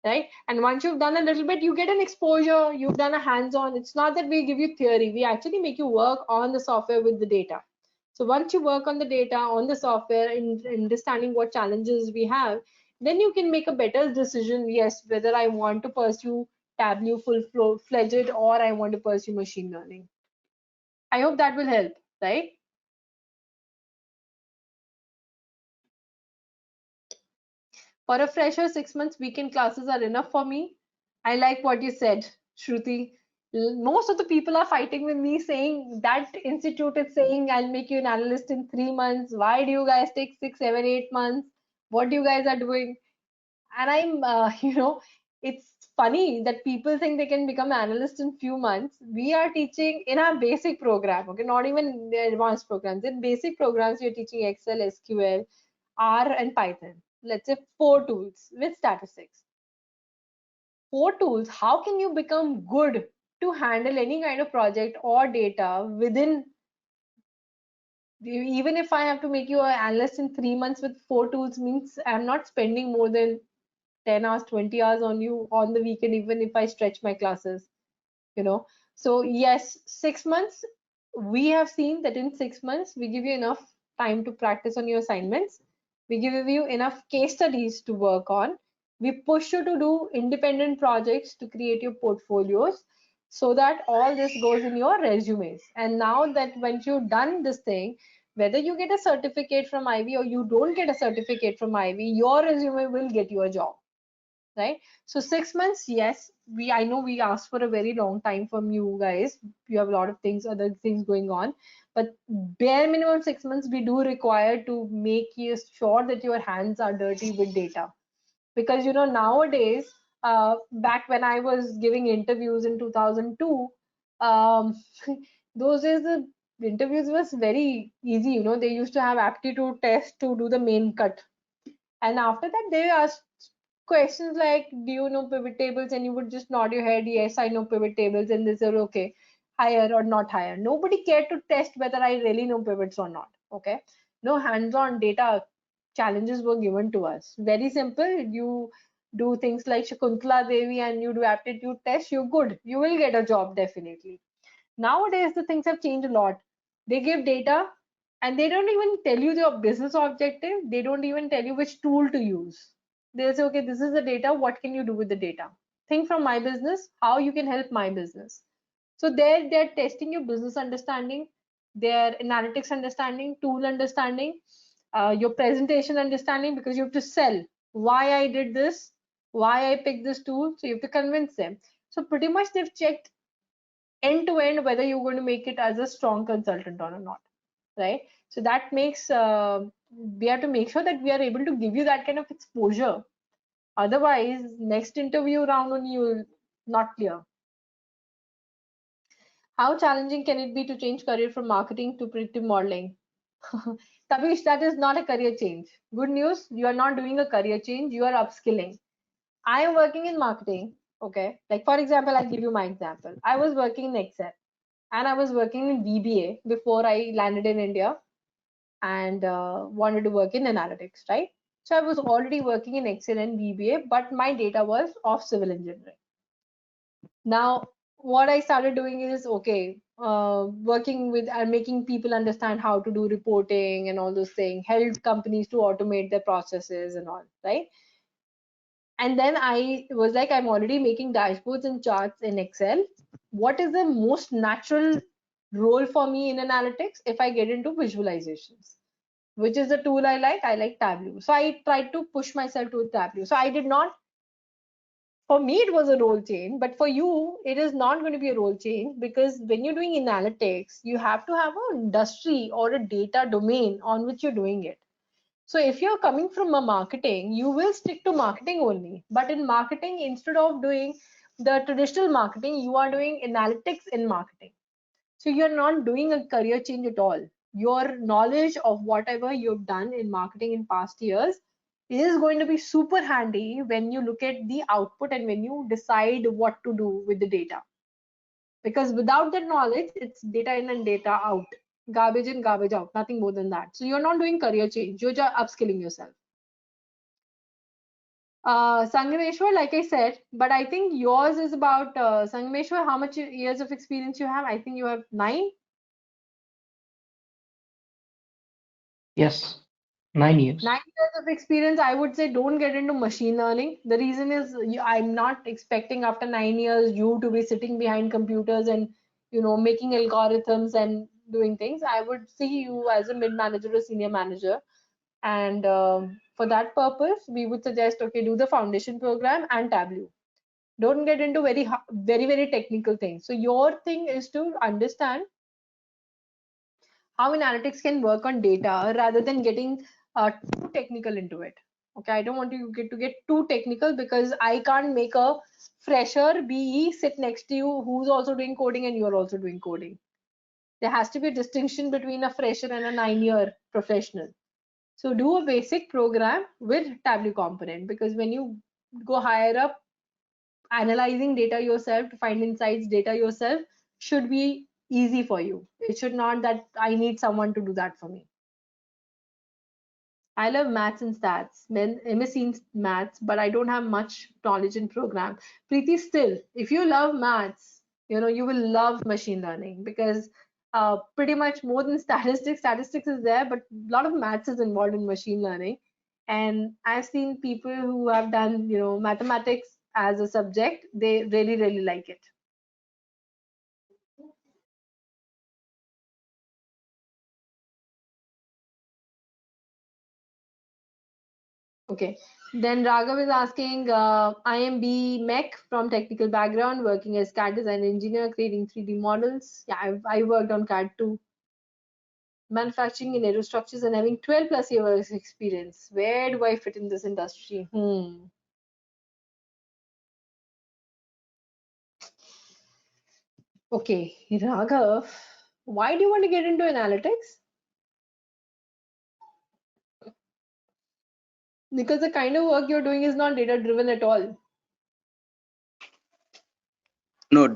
Right? And once you've done a little bit, you get an exposure, you've done a hands-on. It's not that we give you theory, we actually make you work on the software with the data. So once you work on the data, on the software, in understanding what challenges we have, then you can make a better decision, yes, whether I want to pursue Tableau full-fledged or I want to pursue machine learning. I hope that will help, right? For a fresher, 6 months weekend classes are enough for me. I like what you said, Shruti. Most of the people are fighting with me, saying that institute is saying I'll make you an analyst in 3 months. Why do you guys take 6, 7, 8 months? What you guys are doing? And I'm it's funny that people think they can become analyst in few months. We are teaching in our basic program, okay, not even the advanced programs. In basic programs, we're teaching Excel, SQL, R, and Python. Let's say 4 tools with statistics. 4 tools. How can you become good to handle any kind of project or data within? Even if I have to make you an analyst in 3 months with 4 tools, means I'm not spending more than 10 hours, 20 hours on you on the weekend, even if I stretch my classes, you know. So yes, 6 months, we have seen that in 6 months, we give you enough time to practice on your assignments. We give you enough case studies to work on. We push you to do independent projects to create your portfolios so that all this goes in your resumes. And now that once you've done this thing, whether you get a certificate from Ivy or you don't get a certificate from Ivy, your resume will get you a job, right? So 6 months, yes, I know we asked for a very long time from you guys. You have a lot of things, other things going on, but bare minimum 6 months we do require to make you sure that your hands are dirty with data. Because nowadays, back when I was giving interviews in 2002, um, those days the interviews was very easy. They used to have aptitude test to do the main cut, and after that, they asked questions like, do you know pivot tables? And you would just nod your head, yes, I know pivot tables. And they said, okay, hire or not hire. Nobody cared to test whether I really know pivots or not. Okay. No hands-on data challenges were given to us. Very simple. You do things like Shakuntala Devi and you do aptitude test, you're good. You will get a job definitely. Nowadays, the things have changed a lot. They give data and they don't even tell you your business objective. They don't even tell you which tool to use. They'll say, okay, this is the data. What can you do with the data? Think from my business, how you can help my business. So they're testing your business understanding, their analytics understanding, tool understanding, your presentation understanding, because you have to sell why I did this, why I picked this tool. So you have to convince them. So pretty much they've checked end to end whether you're going to make it as a strong consultant or not, right? So that makes we have to make sure that we are able to give you that kind of exposure. Otherwise, next interview round on you not clear. How challenging can it be to change career from marketing to predictive modeling? Tabish, that is not a career change. Good news, you are not doing a career change, you are upskilling. I am working in marketing, okay? Like for example, I'll give you my example. I was working in Excel and I was working in VBA before I landed in India and wanted to work in analytics, right? So I was already working in Excel and VBA, but my data was of civil engineering. Now, what I started doing is, okay, working with and making people understand how to do reporting and all those things, help companies to automate their processes and all, right? And then I was like, I'm already making dashboards and charts in Excel. What is the most natural role for me in analytics if I get into visualizations? Which is the tool I like? I like Tableau. So I tried to push myself to Tableau. So I did not, for me, it was a role change, but for you, it is not going to be a role change, because when you're doing analytics, you have to have an industry or a data domain on which you're doing it. So if you're coming from a marketing, you will stick to marketing only. But in marketing, instead of doing the traditional marketing, you are doing analytics in marketing. So you're not doing a career change at all. Your knowledge of whatever you've done in marketing in past years is going to be super handy when you look at the output and when you decide what to do with the data. Because without that knowledge, it's data in and data out, garbage in, garbage out, nothing more than that. So you're not doing career change, you're just upskilling yourself. Sangameshwar, like I said, but I think yours is about Sangameshwar, how much years of experience you have? I think you have 9. Yes, 9 years. 9 years of experience. I would say don't get into machine learning. The reason is I'm not expecting after 9 years you to be sitting behind computers and making algorithms and doing things. I would see you as a mid manager or senior manager, and for that purpose, we would suggest, okay, do the foundation program and Tableau. Don't get into very technical things. So your thing is to understand how analytics can work on data rather than getting too technical into it. Okay, I don't want you to get too technical, because I can't make a fresher BE sit next to you who's also doing coding and you're also doing coding. There has to be a distinction between a fresher and a 9-year professional. So do a basic program with Tableau component, because when you go higher up, analyzing data yourself to find insights, data yourself should be easy for you. It should not that I need someone to do that for me. I love maths and stats, MSc in maths, but I don't have much knowledge in program. Preeti, still, if you love maths, you will love machine learning, because pretty much more than statistics is there, but a lot of maths is involved in machine learning. And I've seen people who have done, mathematics as a subject, they really, really like it. Okay, then Raghav is asking, I am B Mech from technical background, working as CAD design engineer, creating 3D models. Yeah, I worked on CAD too. Manufacturing in aerostructures and having 12 plus years experience. Where do I fit in this industry? Okay, Raghav, why do you want to get into analytics? Because the kind of work you're doing is not data driven at all. No,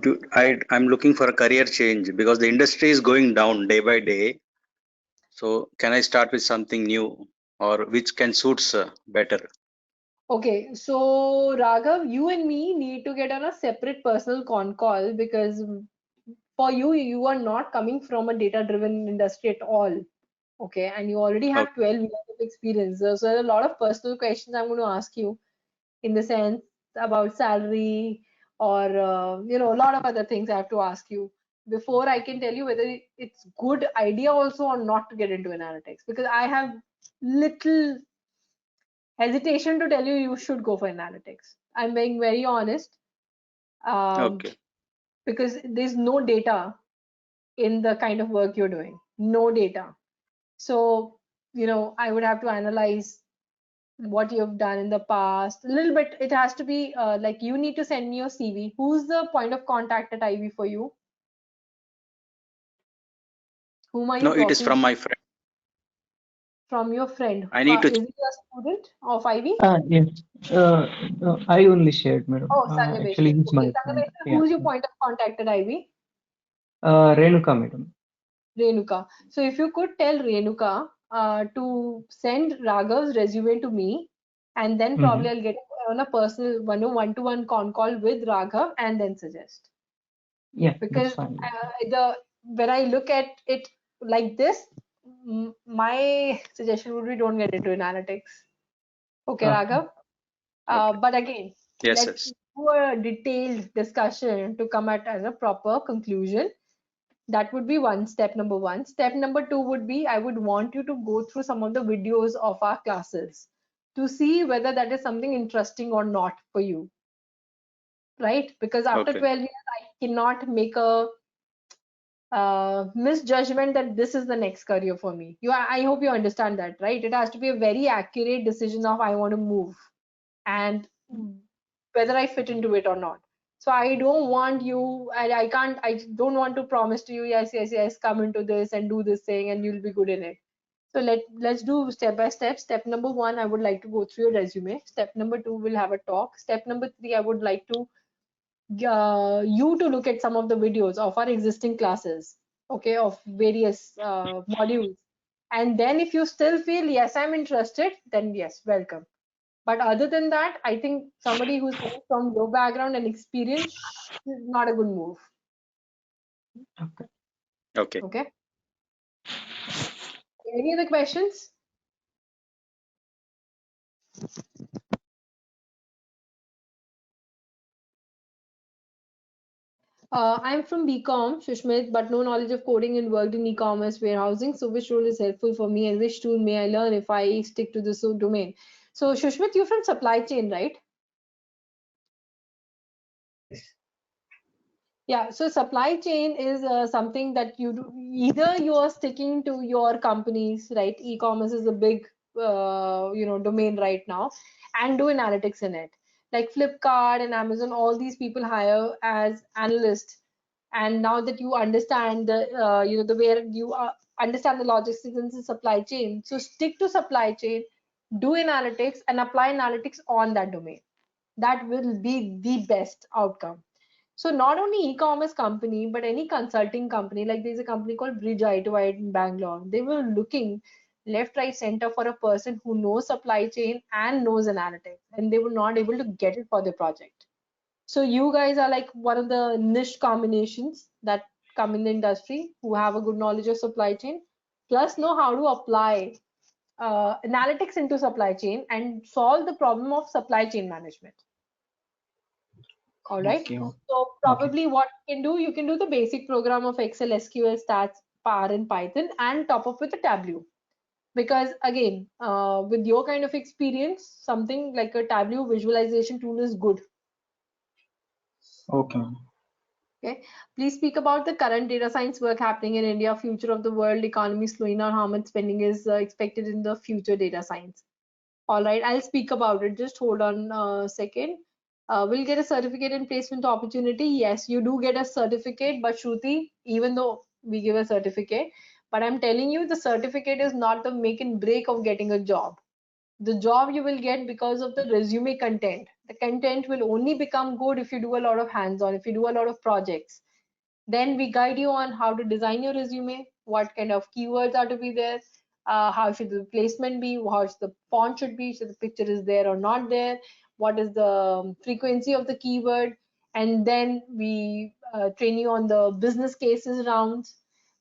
I'm looking for a career change because the industry is going down day by day. So can I start with something new or which can suits better? Okay, so Raghav, you and me need to get on a separate personal con call, because for you are not coming from a data driven industry at all. Okay, and you already have Okay. 12 years of experience. So there are a lot of personal questions I'm going to ask you, in the sense about salary, or a lot of other things I have to ask you before I can tell you whether it's good idea also or not to get into analytics, because I have little hesitation to tell you you should go for analytics. I'm being very honest, Okay. because there's no data in the kind of work you're doing. No data. So, I would have to analyze what you've done in the past a little bit. It has to be like, you need to send me your CV. Who's the point of contact at Ivy for you? Whom are you No, it is talking from to? my friend. From your friend. I need to. Is he a student of Ivy? Yes. I only shared, madam. Oh, Sangamesh. Actually, he's Okay, my friend. Sangamesh, Yeah. who's your point of contact at Ivy? Renuka, madam. Renuka. So if you could tell Renuka to send Raghav's resume to me, and then probably I'll get on a personal one-to-one con call with Raghav and then suggest. Yeah, Because that's fine. when I look at it like this, my suggestion would be, don't get into analytics. Okay, Raghav. Okay. But again, Yes, let's yes. do a detailed discussion to come at as a proper conclusion. That would be step number one. Step number two would be, I would want you to go through some of the videos of our classes to see whether that is something interesting or not for you. Right? Because after Okay. 12 years, I cannot make a misjudgment that this is the next career for me. I hope you understand that, right? It has to be a very accurate decision of, I want to move, and whether I fit into it or not. So I don't want you, I don't want to promise to you, yes, come into this and do this thing and you'll be good in it. So let's do step by step. Step number one, I would like to go through your resume. Step number two, we'll have a talk. Step number three, I would like to you to look at some of the videos of our existing classes, okay, of various modules. And then if you still feel, yes, I'm interested, then yes, welcome. But other than that, I think somebody who's coming from low background and experience is not a good move. Okay. Okay. Okay. Any other questions? I'm from BCom, Shushmit, but no knowledge of coding and worked in e-commerce warehousing. So which role is helpful for me and which tool may I learn if I stick to this domain? So Shushmit, you're from supply chain, right? Yeah, so supply chain is something that you do. Either you are sticking to your companies, right? E-commerce is a big, domain right now, and do analytics in it. Like Flipkart and Amazon, all these people hire as analysts. And now that you understand the way you understand the logistics and the supply chain, so stick to supply chain, do analytics, and apply analytics on that domain. That will be the best outcome. So not only e-commerce company, but any consulting company, like there's a company called Bridge I2I in Bangalore. They were looking left, right, center for a person who knows supply chain and knows analytics, and they were not able to get it for their project. So you guys are like one of the niche combinations that come in the industry who have a good knowledge of supply chain, plus know how to apply analytics into supply chain and solve the problem of supply chain management. All right. Okay. So probably what you can do the basic program of Excel, SQL, Stats, Power, and Python, and top up with a Tableau. Because again, with your kind of experience, something like a Tableau visualization tool is good. Okay. Okay. Please speak about the current data science work happening in India, future of the world, economy slowing down, how much spending is expected in the future data science. All right, I'll speak about it. Just hold on a second. We'll get a certificate in placement opportunity. Yes, you do get a certificate, but Shruti, even though we give a certificate, but I'm telling you, the certificate is not the make and break of getting a job. The job you will get because of the resume content. The content will only become good if you do a lot of hands-on, if you do a lot of projects. Then we guide you on how to design your resume, what kind of keywords are to be there, how should the placement be, how the font should be, so the picture is there or not there, what is the frequency of the keyword, and then we train you on the business cases rounds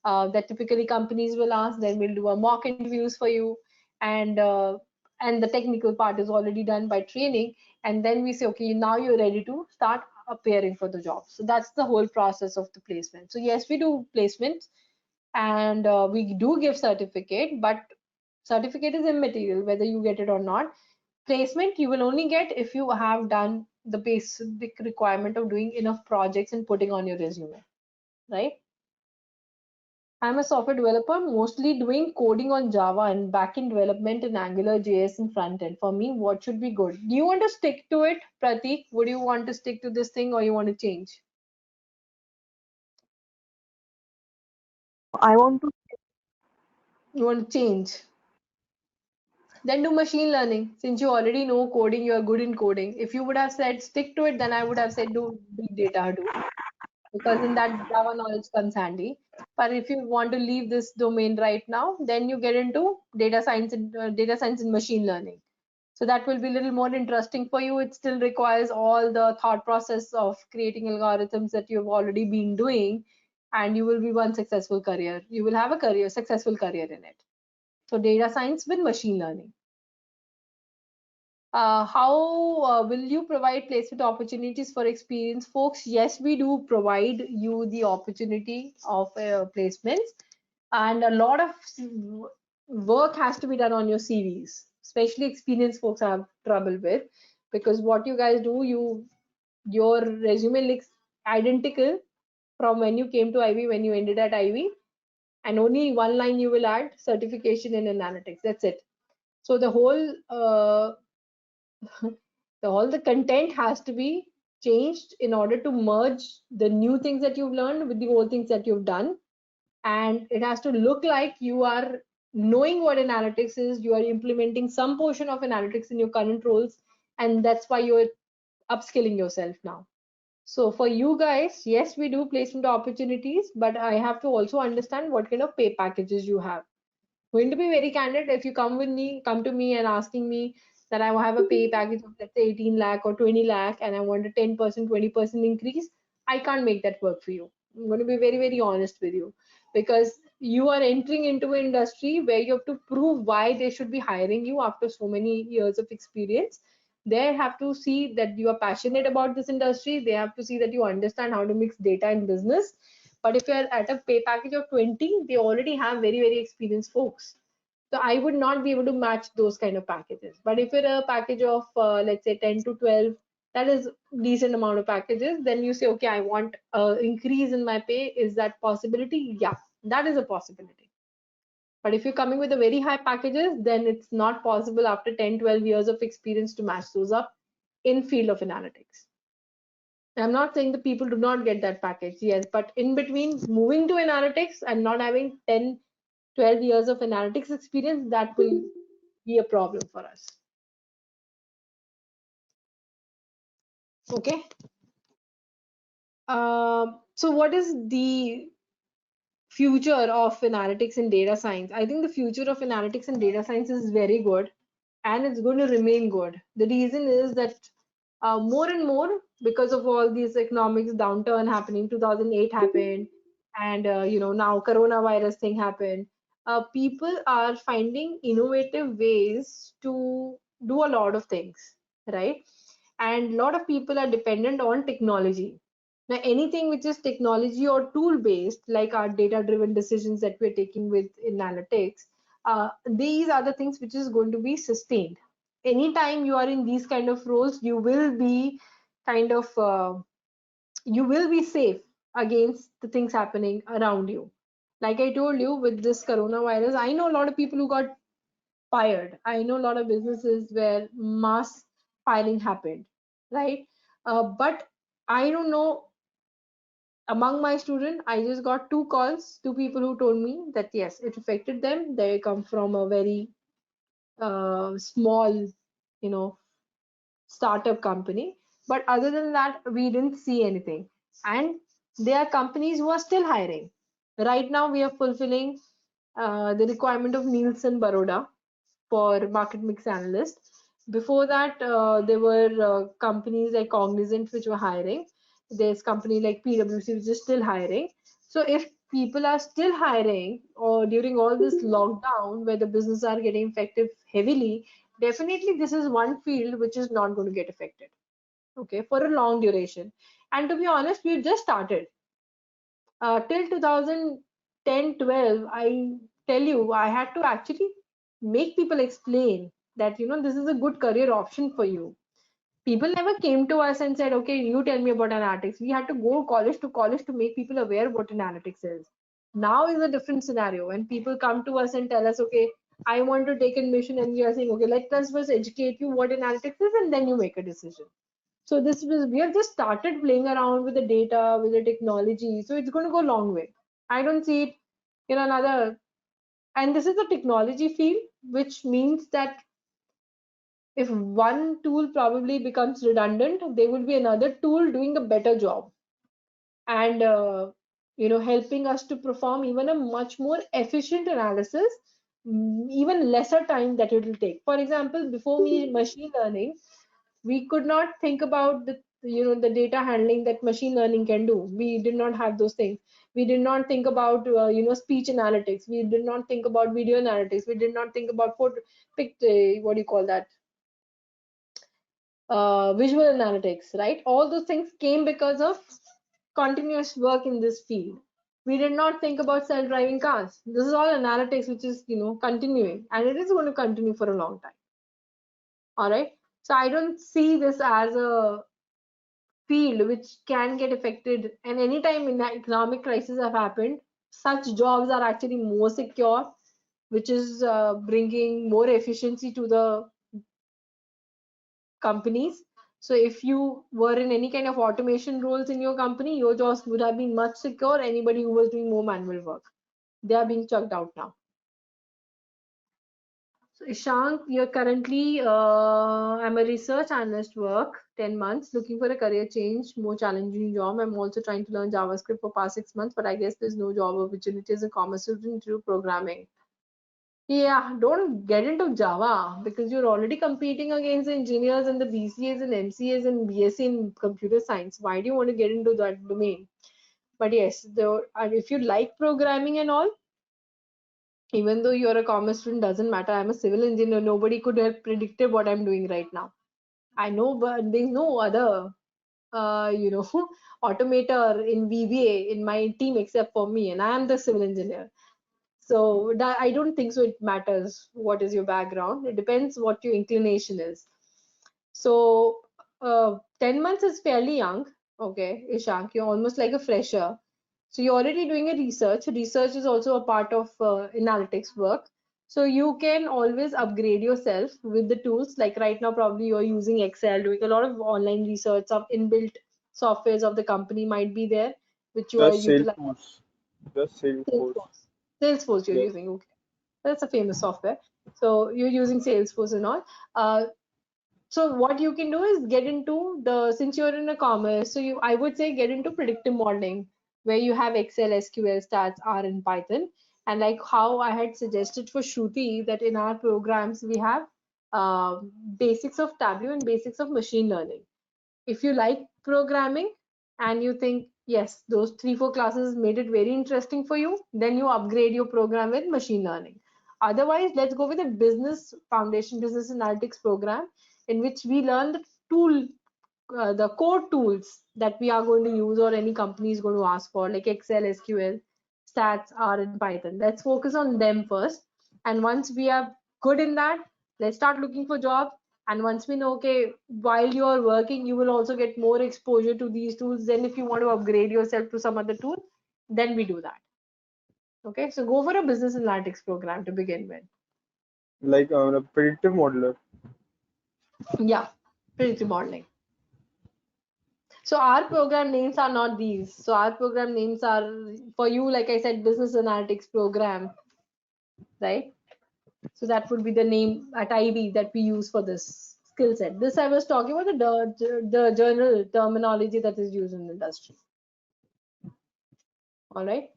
that typically companies will ask. Then we'll do a mock interviews for you, and the technical part is already done by training. And then we say, okay, now you're ready to start appearing for the job. So that's the whole process of the placement. So yes, we do placements, and we do give certificate, but certificate is immaterial whether you get it or not. Placement you will only get if you have done the basic requirement of doing enough projects and putting on your resume, right? I'm a software developer, mostly doing coding on Java and backend development in Angular JS and front end. For me, what should be good? Do you want to stick to it, Pratik? Would you want to stick to this thing, or you want to change? I want to. You want to change? Then do machine learning. Since you already know coding, you are good in coding. If you would have said stick to it, then I would have said do big data Hadoop, because in that Java knowledge comes handy. But if you want to leave this domain right now, then you get into data science and machine learning. So that will be a little more interesting for you. It still requires all the thought process of creating algorithms that you've already been doing, and you will be one successful career. You will have a successful career in it. So data science with machine learning. How will you provide placement opportunities for experienced folks? Yes, we do provide you the opportunity of placements, and a lot of work has to be done on your CVs, especially experienced folks have trouble with, because what you guys do, your resume looks identical from when you came to Ivy, when you ended at Ivy, and only one line you will add certification in analytics. That's it. So the whole all the content has to be changed in order to merge the new things that you've learned with the old things that you've done, and it has to look like you are knowing what analytics is, you are implementing some portion of analytics in your current roles, and that's why you're upskilling yourself now. So for you guys, yes, we do placement opportunities, but I have to also understand what kind of pay packages you have. Going to be very candid, if you come to me and asking me that I have a pay package of let's say 18 lakh or 20 lakh and I want a 10%, 20% increase, I can't make that work for you. I'm going to be very, very honest with you, because you are entering into an industry where you have to prove why they should be hiring you after so many years of experience. They have to see that you are passionate about this industry. They have to see that you understand how to mix data and business. But if you're at a pay package of 20, they already have very, very experienced folks. So I would not be able to match those kind of packages. But if you're a package of let's say 10 to 12, That is decent amount of packages. Then you say, okay, I want increase in my pay. Is that possibility? Yeah, that is a possibility. But if you're coming with a very high packages, then it's not possible after 10, 12 years of experience to match those up in field of analytics. I'm not saying the people do not get that package, yes, but in between moving to analytics and not having 10, 12 years of analytics experience, that will be a problem for us. Okay. So what is the future of analytics and data science? I think the future of analytics and data science is very good, and it's going to remain good. The reason is that more and more, because of all these economics downturn happening, 2008 happened, and now coronavirus thing happened. People are finding innovative ways to do a lot of things, right? And a lot of people are dependent on technology. Now, anything which is technology or tool based, like our data driven decisions that we're taking with analytics, these are the things which is going to be sustained. Anytime you are in these kind of roles, you will be kind of you will be safe against the things happening around you. Like I told you, with this coronavirus, I know a lot of people who got fired. I know a lot of businesses where mass firing happened, right? But I don't know, among my students, I just got two calls, two people who told me that yes, it affected them. They come from a very small, startup company. But other than that, we didn't see anything. And there are companies who are still hiring. Right now, we are fulfilling the requirement of Nielsen Baroda for market mix analyst. Before that, there were companies like Cognizant which were hiring. There's company like PwC which is still hiring. So if people are still hiring, or during all this lockdown where the business are getting affected heavily, definitely this is one field which is not going to get affected. Okay, for a long duration. And to be honest, we just started. Till 2010-12, I tell you, I had to actually make people explain that this is a good career option for you. People never came to us and said, okay, you tell me about analytics. We had to go college to make people aware what analytics is. Now is a different scenario when people come to us and tell us, okay, I want to take admission, and we are saying, okay, let us first educate you what analytics is, and then you make a decision. So we have just started playing around with the data, with the technology. So it's going to go a long way. I don't see it in another. And this is a technology field, which means that if one tool probably becomes redundant, there will be another tool doing a better job, and helping us to perform even a much more efficient analysis, even lesser time that it will take. For example, before machine learning, we could not think about the data handling that machine learning can do. We did not have those things. We did not think about speech analytics. We did not think about video analytics. We did not think about what do you call that, visual analytics, right? All those things came because of continuous work in this field. We did not think about self-driving cars. This is all analytics which is continuing, and it is going to continue for a long time. All right, so I don't see this as a field which can get affected. And anytime in the economic crisis have happened, such jobs are actually more secure, which is bringing more efficiency to the companies. So if you were in any kind of automation roles in your company, your jobs would have been much secure. Anybody who was doing more manual work, they are being chucked out now. So Ishank, you're currently, I'm a research analyst work, 10 months, looking for a career change, more challenging job. I'm also trying to learn JavaScript for past 6 months, but I guess there's no job opportunity as a commerce student to do programming. Yeah, don't get into Java because you're already competing against the engineers and the BCAs and MCAs and BSc in computer science. Why do you want to get into that domain? But yes, if you like programming and all, even though you're a commerce student, doesn't matter. I'm a civil engineer. Nobody could have predicted what I'm doing right now. I know, but there's no other, automator in VBA in my team except for me, and I am the civil engineer. So I don't think so. It matters what is your background. It depends what your inclination is. So 10 months is fairly young. Okay, Ishank, you're almost like a fresher. So you're already doing a research. Research is also a part of analytics work. So you can always upgrade yourself with the tools. Like right now, probably you're using Excel, doing a lot of online research. Some inbuilt softwares of the company might be there, which you are Just utilizing. Salesforce. Just Salesforce. Salesforce you're Yes. using. Okay, that's a famous software. So you're using Salesforce and all. So what you can do is get into the, since you're in a commerce, so I would say get into predictive modeling, where you have Excel, SQL, stats, R, and Python. And like how I had suggested for Shruti, that in our programs we have basics of Tableau and basics of machine learning. If you like programming and you think, yes, those 3-4 classes made it very interesting for you, then you upgrade your program with machine learning. Otherwise, let's go with a business foundation, business analytics program, in which we learn the tool, the core tools that we are going to use or any company is going to ask for, like Excel, SQL, stats, R, and Python. Let's focus on them first. And once we are good in that, let's start looking for jobs. And once we know, okay, while you are working, you will also get more exposure to these tools. Then if you want to upgrade yourself to some other tool, then we do that. Okay, so go for a business analytics program to begin with. Like a predictive modeler. Yeah, predictive modeling. So our program names are not these. So our program names are, for you, like I said, business analytics program, right? So that would be the name at IB that we use for this skill set. This I was talking about the general terminology that is used in the industry. All right.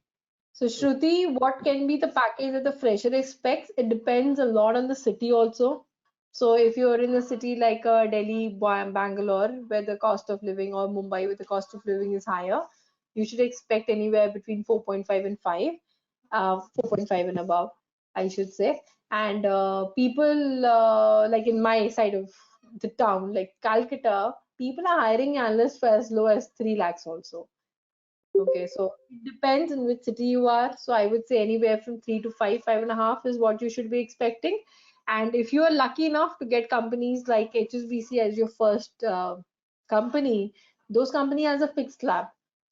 So Shruti, what can be the package that the fresher expects? It depends a lot on the city also. So if you're in a city like Delhi, Bangalore, where the cost of living, or Mumbai, where the cost of living is higher, you should expect anywhere between 4.5 and 5, 4.5 and above, I should say. And people like in my side of the town, like Calcutta, people are hiring analysts for as low as 3 lakhs also. Okay, so it depends in which city you are. So I would say anywhere from 3 to 5, 5.5 is what you should be expecting. And if you are lucky enough to get companies like HSBC as your first company, those company has a fixed slab.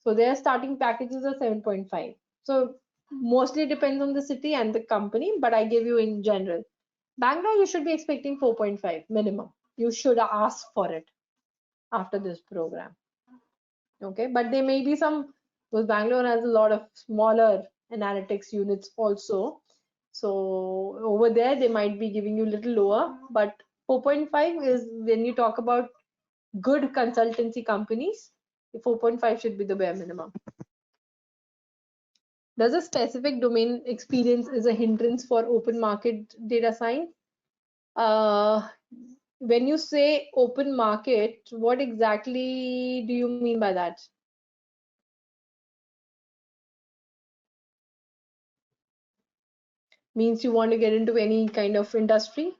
So their starting packages are 7.5. So mostly depends on the city and the company, but I give you in general. Bangalore, you should be expecting 4.5 minimum. You should ask for it after this program. Okay, but there may be some, because Bangalore has a lot of smaller analytics units also. So over there, they might be giving you a little lower, but 4.5 is when you talk about good consultancy companies, 4.5 should be the bare minimum. Does a specific domain experience is a hindrance for open market data science? When you say open market, what exactly do you mean by that? Means you want to get into any kind of industry?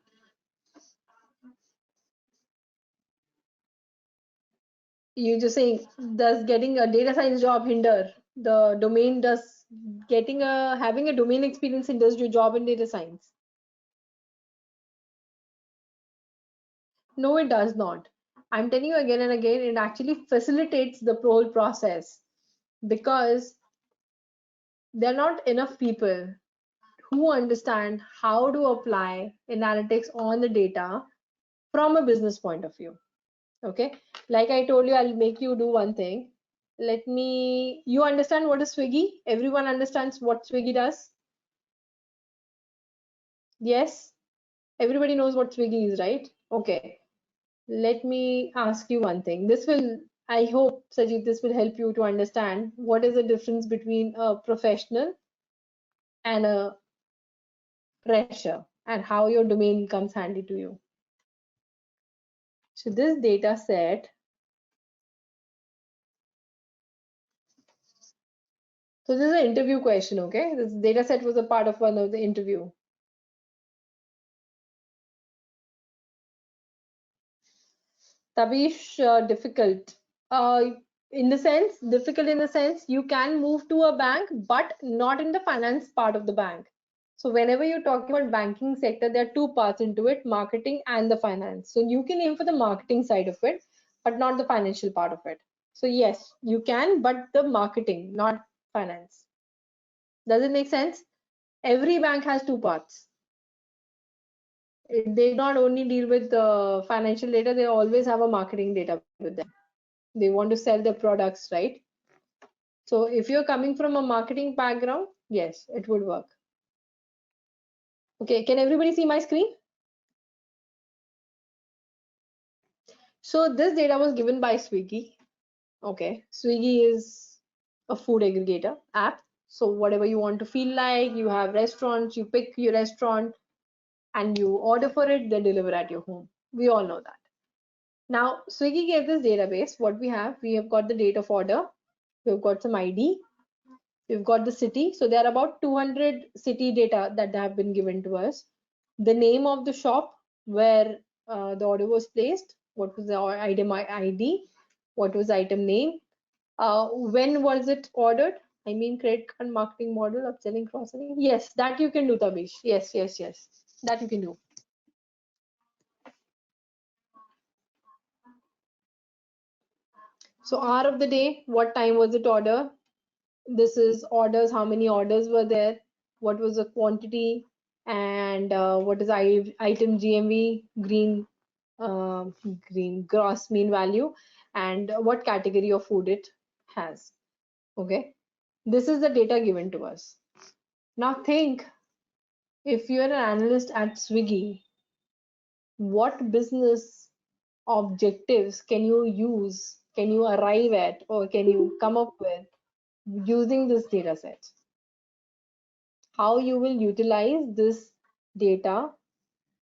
You're just saying, does getting a data science job hinder the domain? Does having a domain experience hinders your job in data science? No, it does not. I'm telling you again and again, it actually facilitates the whole process, because there are not enough people who understand how to apply analytics on the data from a business point of view. Okay, like I told you, I'll make you do one thing. You understand what is Swiggy? Everyone understands what Swiggy does? Yes, everybody knows what Swiggy is, right? Okay, let me ask you one thing. I hope, Sajid, this will help you to understand what is the difference between a professional and a fresher, and how your domain comes handy to you. So this data set, so this is an interview question, okay? This data set was a part of one of the interview. Tabish, difficult. Difficult in the sense you can move to a bank, but not in the finance part of the bank. So whenever you're talking about banking sector, there are two parts into it, marketing and the finance. So you can aim for the marketing side of it, but not the financial part of it. So yes, you can, but the marketing, not finance. Does it make sense? Every bank has two parts. They not only deal with the financial data, they always have a marketing data with them. They want to sell their products, right? So if you're coming from a marketing background, yes, it would work. Okay, can everybody see my screen? So this data was given by Swiggy. Okay, Swiggy is a food aggregator app. So whatever you want to feel like, you have restaurants, you pick your restaurant and you order for it, they deliver at your home. We all know that. Now, Swiggy gave this database. What we have got the date of order, we've got some ID, we've got the city. So there are about 200 city data that have been given to us. The name of the shop where the order was placed, what was the item ID, what was the item name, when was it ordered? I mean, credit card marketing model, upselling, cross-selling. Yes, that you can do, Tabish. Yes, yes, yes. That you can do. So hour of the day, what time was it ordered? This is orders, how many orders were there, what was the quantity, and what is item GMV, uh, green gross mean value, and what category of food it has. Okay, this is the data given to us. Now think, if you're an analyst at Swiggy, what business objectives can you use, can you arrive at, or can you come up with using this data set? How you will utilize this data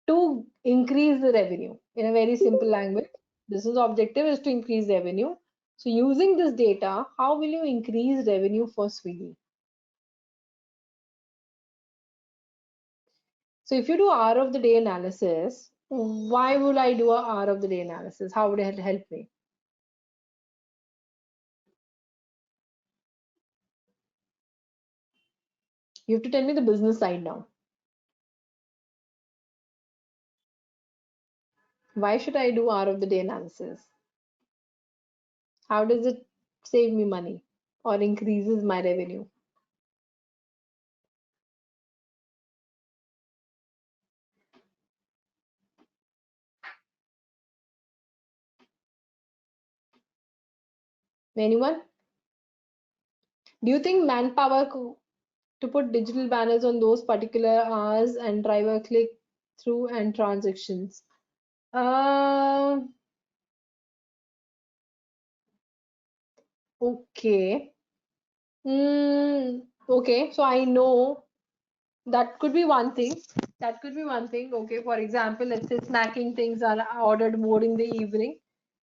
to increase the revenue? In a very simple language, business objective is to increase revenue. So using this data, how will you increase revenue for Swiggy? So if you do hour of the day analysis, why would I do a hour of the day analysis? How would it help me? You have to tell me the business side now. Why should I do hour of the day analysis? How does it save me money or increases my revenue? Anyone? Do you think manpower to put digital banners on those particular hours and driver click through and transactions? Okay. Okay, so I know that could be one thing. That could be one thing. Okay, for example, let's say snacking things are ordered more in the evening.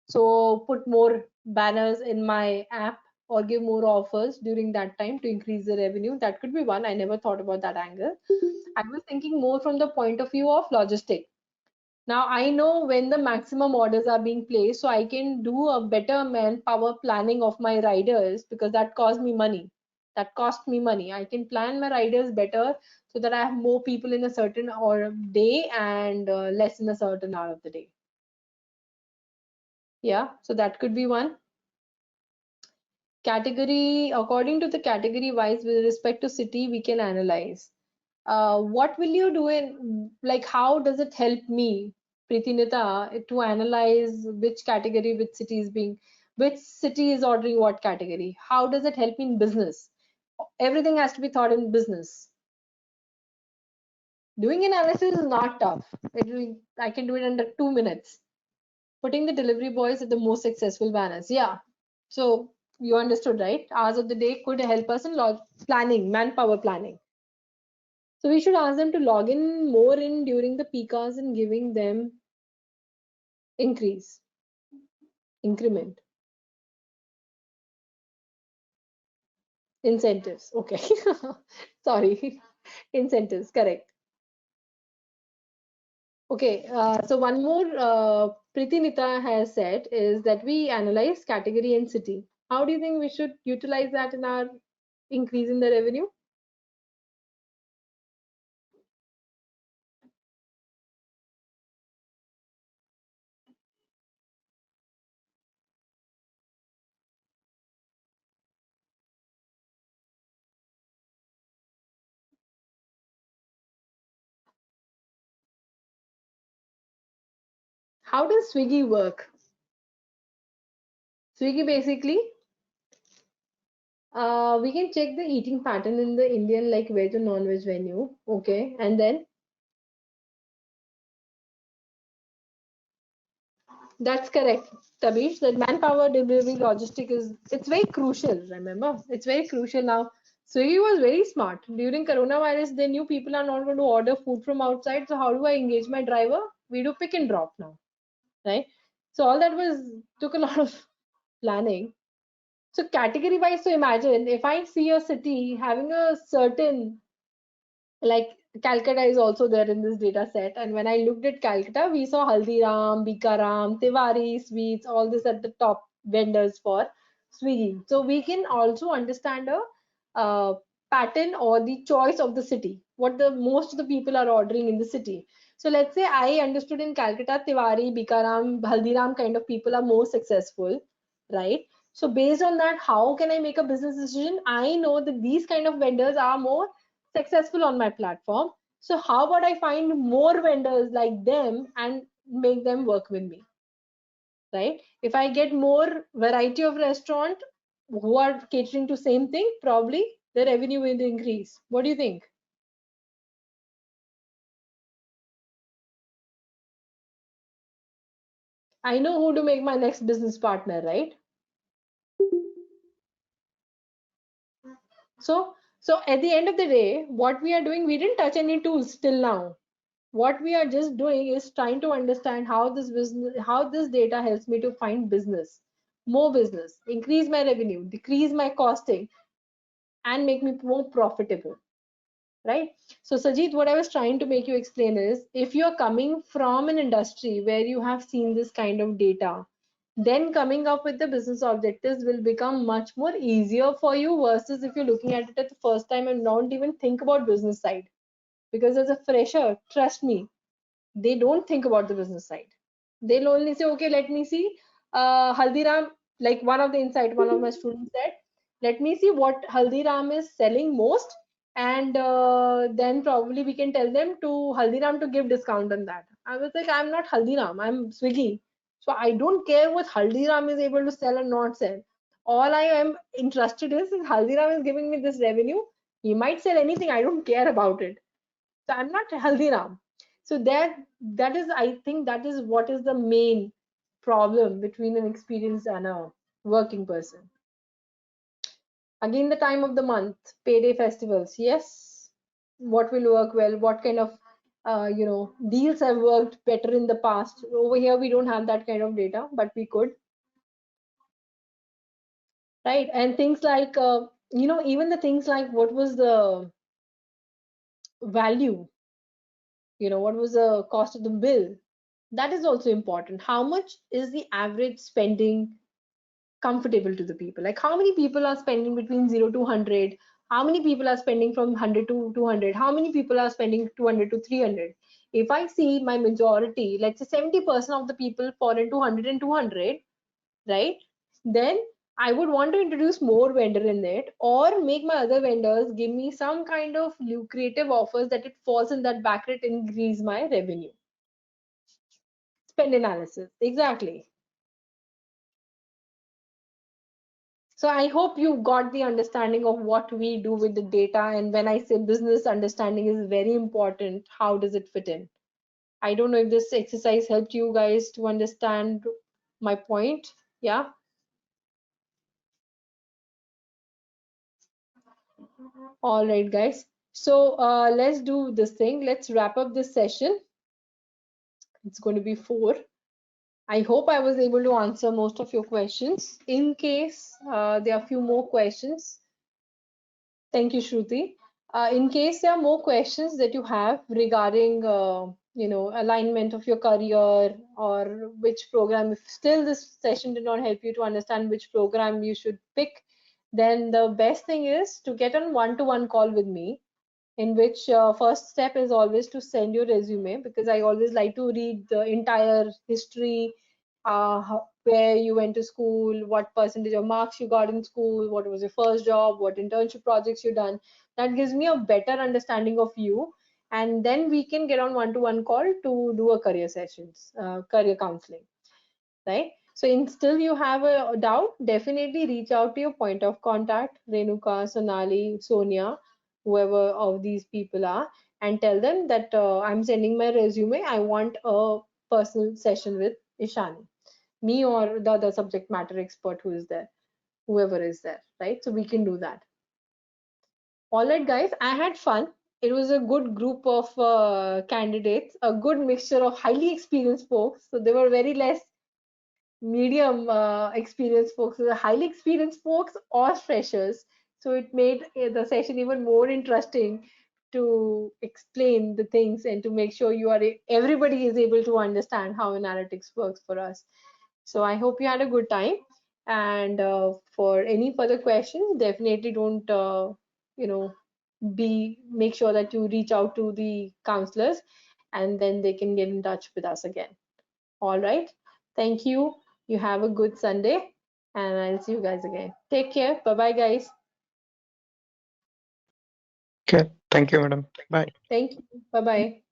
So put more banners in my app or give more offers during that time to increase the revenue. That could be one. I never thought about that angle. I was thinking more from the point of view of logistic. Now I know when the maximum orders are being placed, so I can do a better manpower planning of my riders, because that cost me money. That cost me money. I can plan my riders better so that I have more people in a certain or day and less in a certain hour of the day. Yeah, so that could be one. Category, according to the category wise with respect to city, we can analyze. What will you do in, like, how does it help me, Pritinita, to analyze which category, which city is ordering what category? How does it help me in business? Everything has to be thought in business. Doing analysis is not tough. I can do it under 2 minutes. Putting the delivery boys at the most successful banners. Yeah. So you understood, right? Hours of the day could help us in planning, manpower planning. So we should ask them to log in more in during the peak hours and giving them increment, incentives. Okay. Sorry. Incentives, correct. Okay. So one more Priti Nita has said is that we analyze category and city. How do you think we should utilize that in our increase in the revenue? how does Swiggy work? Swiggy basically, we can check the eating pattern in the Indian like veg or non-veg menu. Okay, and then that's correct, Tabish. That manpower, delivery, logistic it's very crucial. Remember, it's very crucial now. Swiggy was very smart during coronavirus. They knew people are not going to order food from outside. So how do I engage my driver? We do pick and drop now, right? So all that was took a lot of planning. So category wise, so imagine if I see a city having a certain, like Calcutta is also there in this data set. And when I looked at Calcutta, we saw Haldiram, Bikaram, Tiwari Sweets, all this at the top vendors for Swiggy. So we can also understand a pattern or the choice of the city, what the most of the people are ordering in the city. So let's say I understood in Calcutta, Tiwari, Bikaram, Haldiram kind of people are more successful, right? So based on that, how can I make a business decision? I know that these kind of vendors are more successful on my platform. So how about I find more vendors like them and make them work with me, right? If I get more variety of restaurant who are catering to same thing, probably the revenue will increase. What do you think? I know who to make my next business partner, right? So at the end of the day, what we are doing, we didn't touch any tools till now. What we are just doing is trying to understand how this business, how this data helps me to find business, more business, increase my revenue, decrease my costing, and make me more profitable, right? So Sajid, what I was trying to make you explain is, if you're coming from an industry where you have seen this kind of data, then coming up with the business objectives will become much more easier for you versus if you're looking at it at the first time and don't even think about business side. Because as a fresher, trust me, they don't think about the business side. They'll only say, okay, let me see Haldiram, like one of the insight, one of my students said, let me see what Haldiram is selling most, and then probably we can tell them to Haldiram to give discount on that. I was like, I'm not Haldiram, I'm Swiggy. So I don't care what Haldiram is able to sell or not sell. All I am interested is Haldiram is giving me this revenue. He might sell anything, I don't care about it. So I'm not Haldiram. So that is, I think that is what is the main problem between an experienced and a working person. Again, the time of the month, payday festivals. Yes, what will work well? What kind of deals have worked better in the past? Over here, we don't have that kind of data, but we could, right? And things like even the things like what was the value, what was the cost of the bill, that is also important. How much is the average spending comfortable to the people? Like how many people are spending between 0 to 100? How many people are spending from 100 to 200? How many people are spending 200 to 300? If I see my majority, let's say 70% of the people fall into 100 and 200, right? Then I would want to introduce more vendor in it, or make my other vendors give me some kind of lucrative offers that it falls in that bracket and increase my revenue. Spend analysis, exactly. So I hope you got the understanding of what we do with the data. And when I say business understanding is very important, how does it fit in? I don't know if this exercise helped you guys to understand my point. Yeah. All right, guys. So let's do this thing. Let's wrap up this session. It's going to be 4. I hope I was able to answer most of your questions. In case there are a few more questions, thank you, Shruti. In case there are more questions that you have regarding, alignment of your career or which program, if still this session did not help you to understand which program you should pick, then the best thing is to get on one-to-one call with me, in which first step is always to send your resume, because I always like to read the entire history, where you went to school, what percentage of marks you got in school, what was your first job, what internship projects you done. That gives me a better understanding of you. and then we can get on one-to-one call to do a career sessions, career counseling, right? So still you have a doubt, definitely reach out to your point of contact, Renuka, Sonali, Sonia, whoever of these people are, and tell them that I'm sending my resume. I want a personal session with Ishani, me or the other subject matter expert who is there, whoever is there, right? So we can do that. All right, guys, I had fun. It was a good group of candidates, a good mixture of highly experienced folks. So they were very less medium experienced folks, so the highly experienced folks or freshers. So it made the session even more interesting to explain the things and to make sure everybody is able to understand how analytics works for us. So I hope you had a good time. And for any further questions, definitely don't you know make sure that you reach out to the counselors, and then they can get in touch with us again. All right. Thank you. You have a good Sunday, and I'll see you guys again. Take care. Bye bye, guys. Okay. Thank you, madam. Bye. Thank you. Bye bye.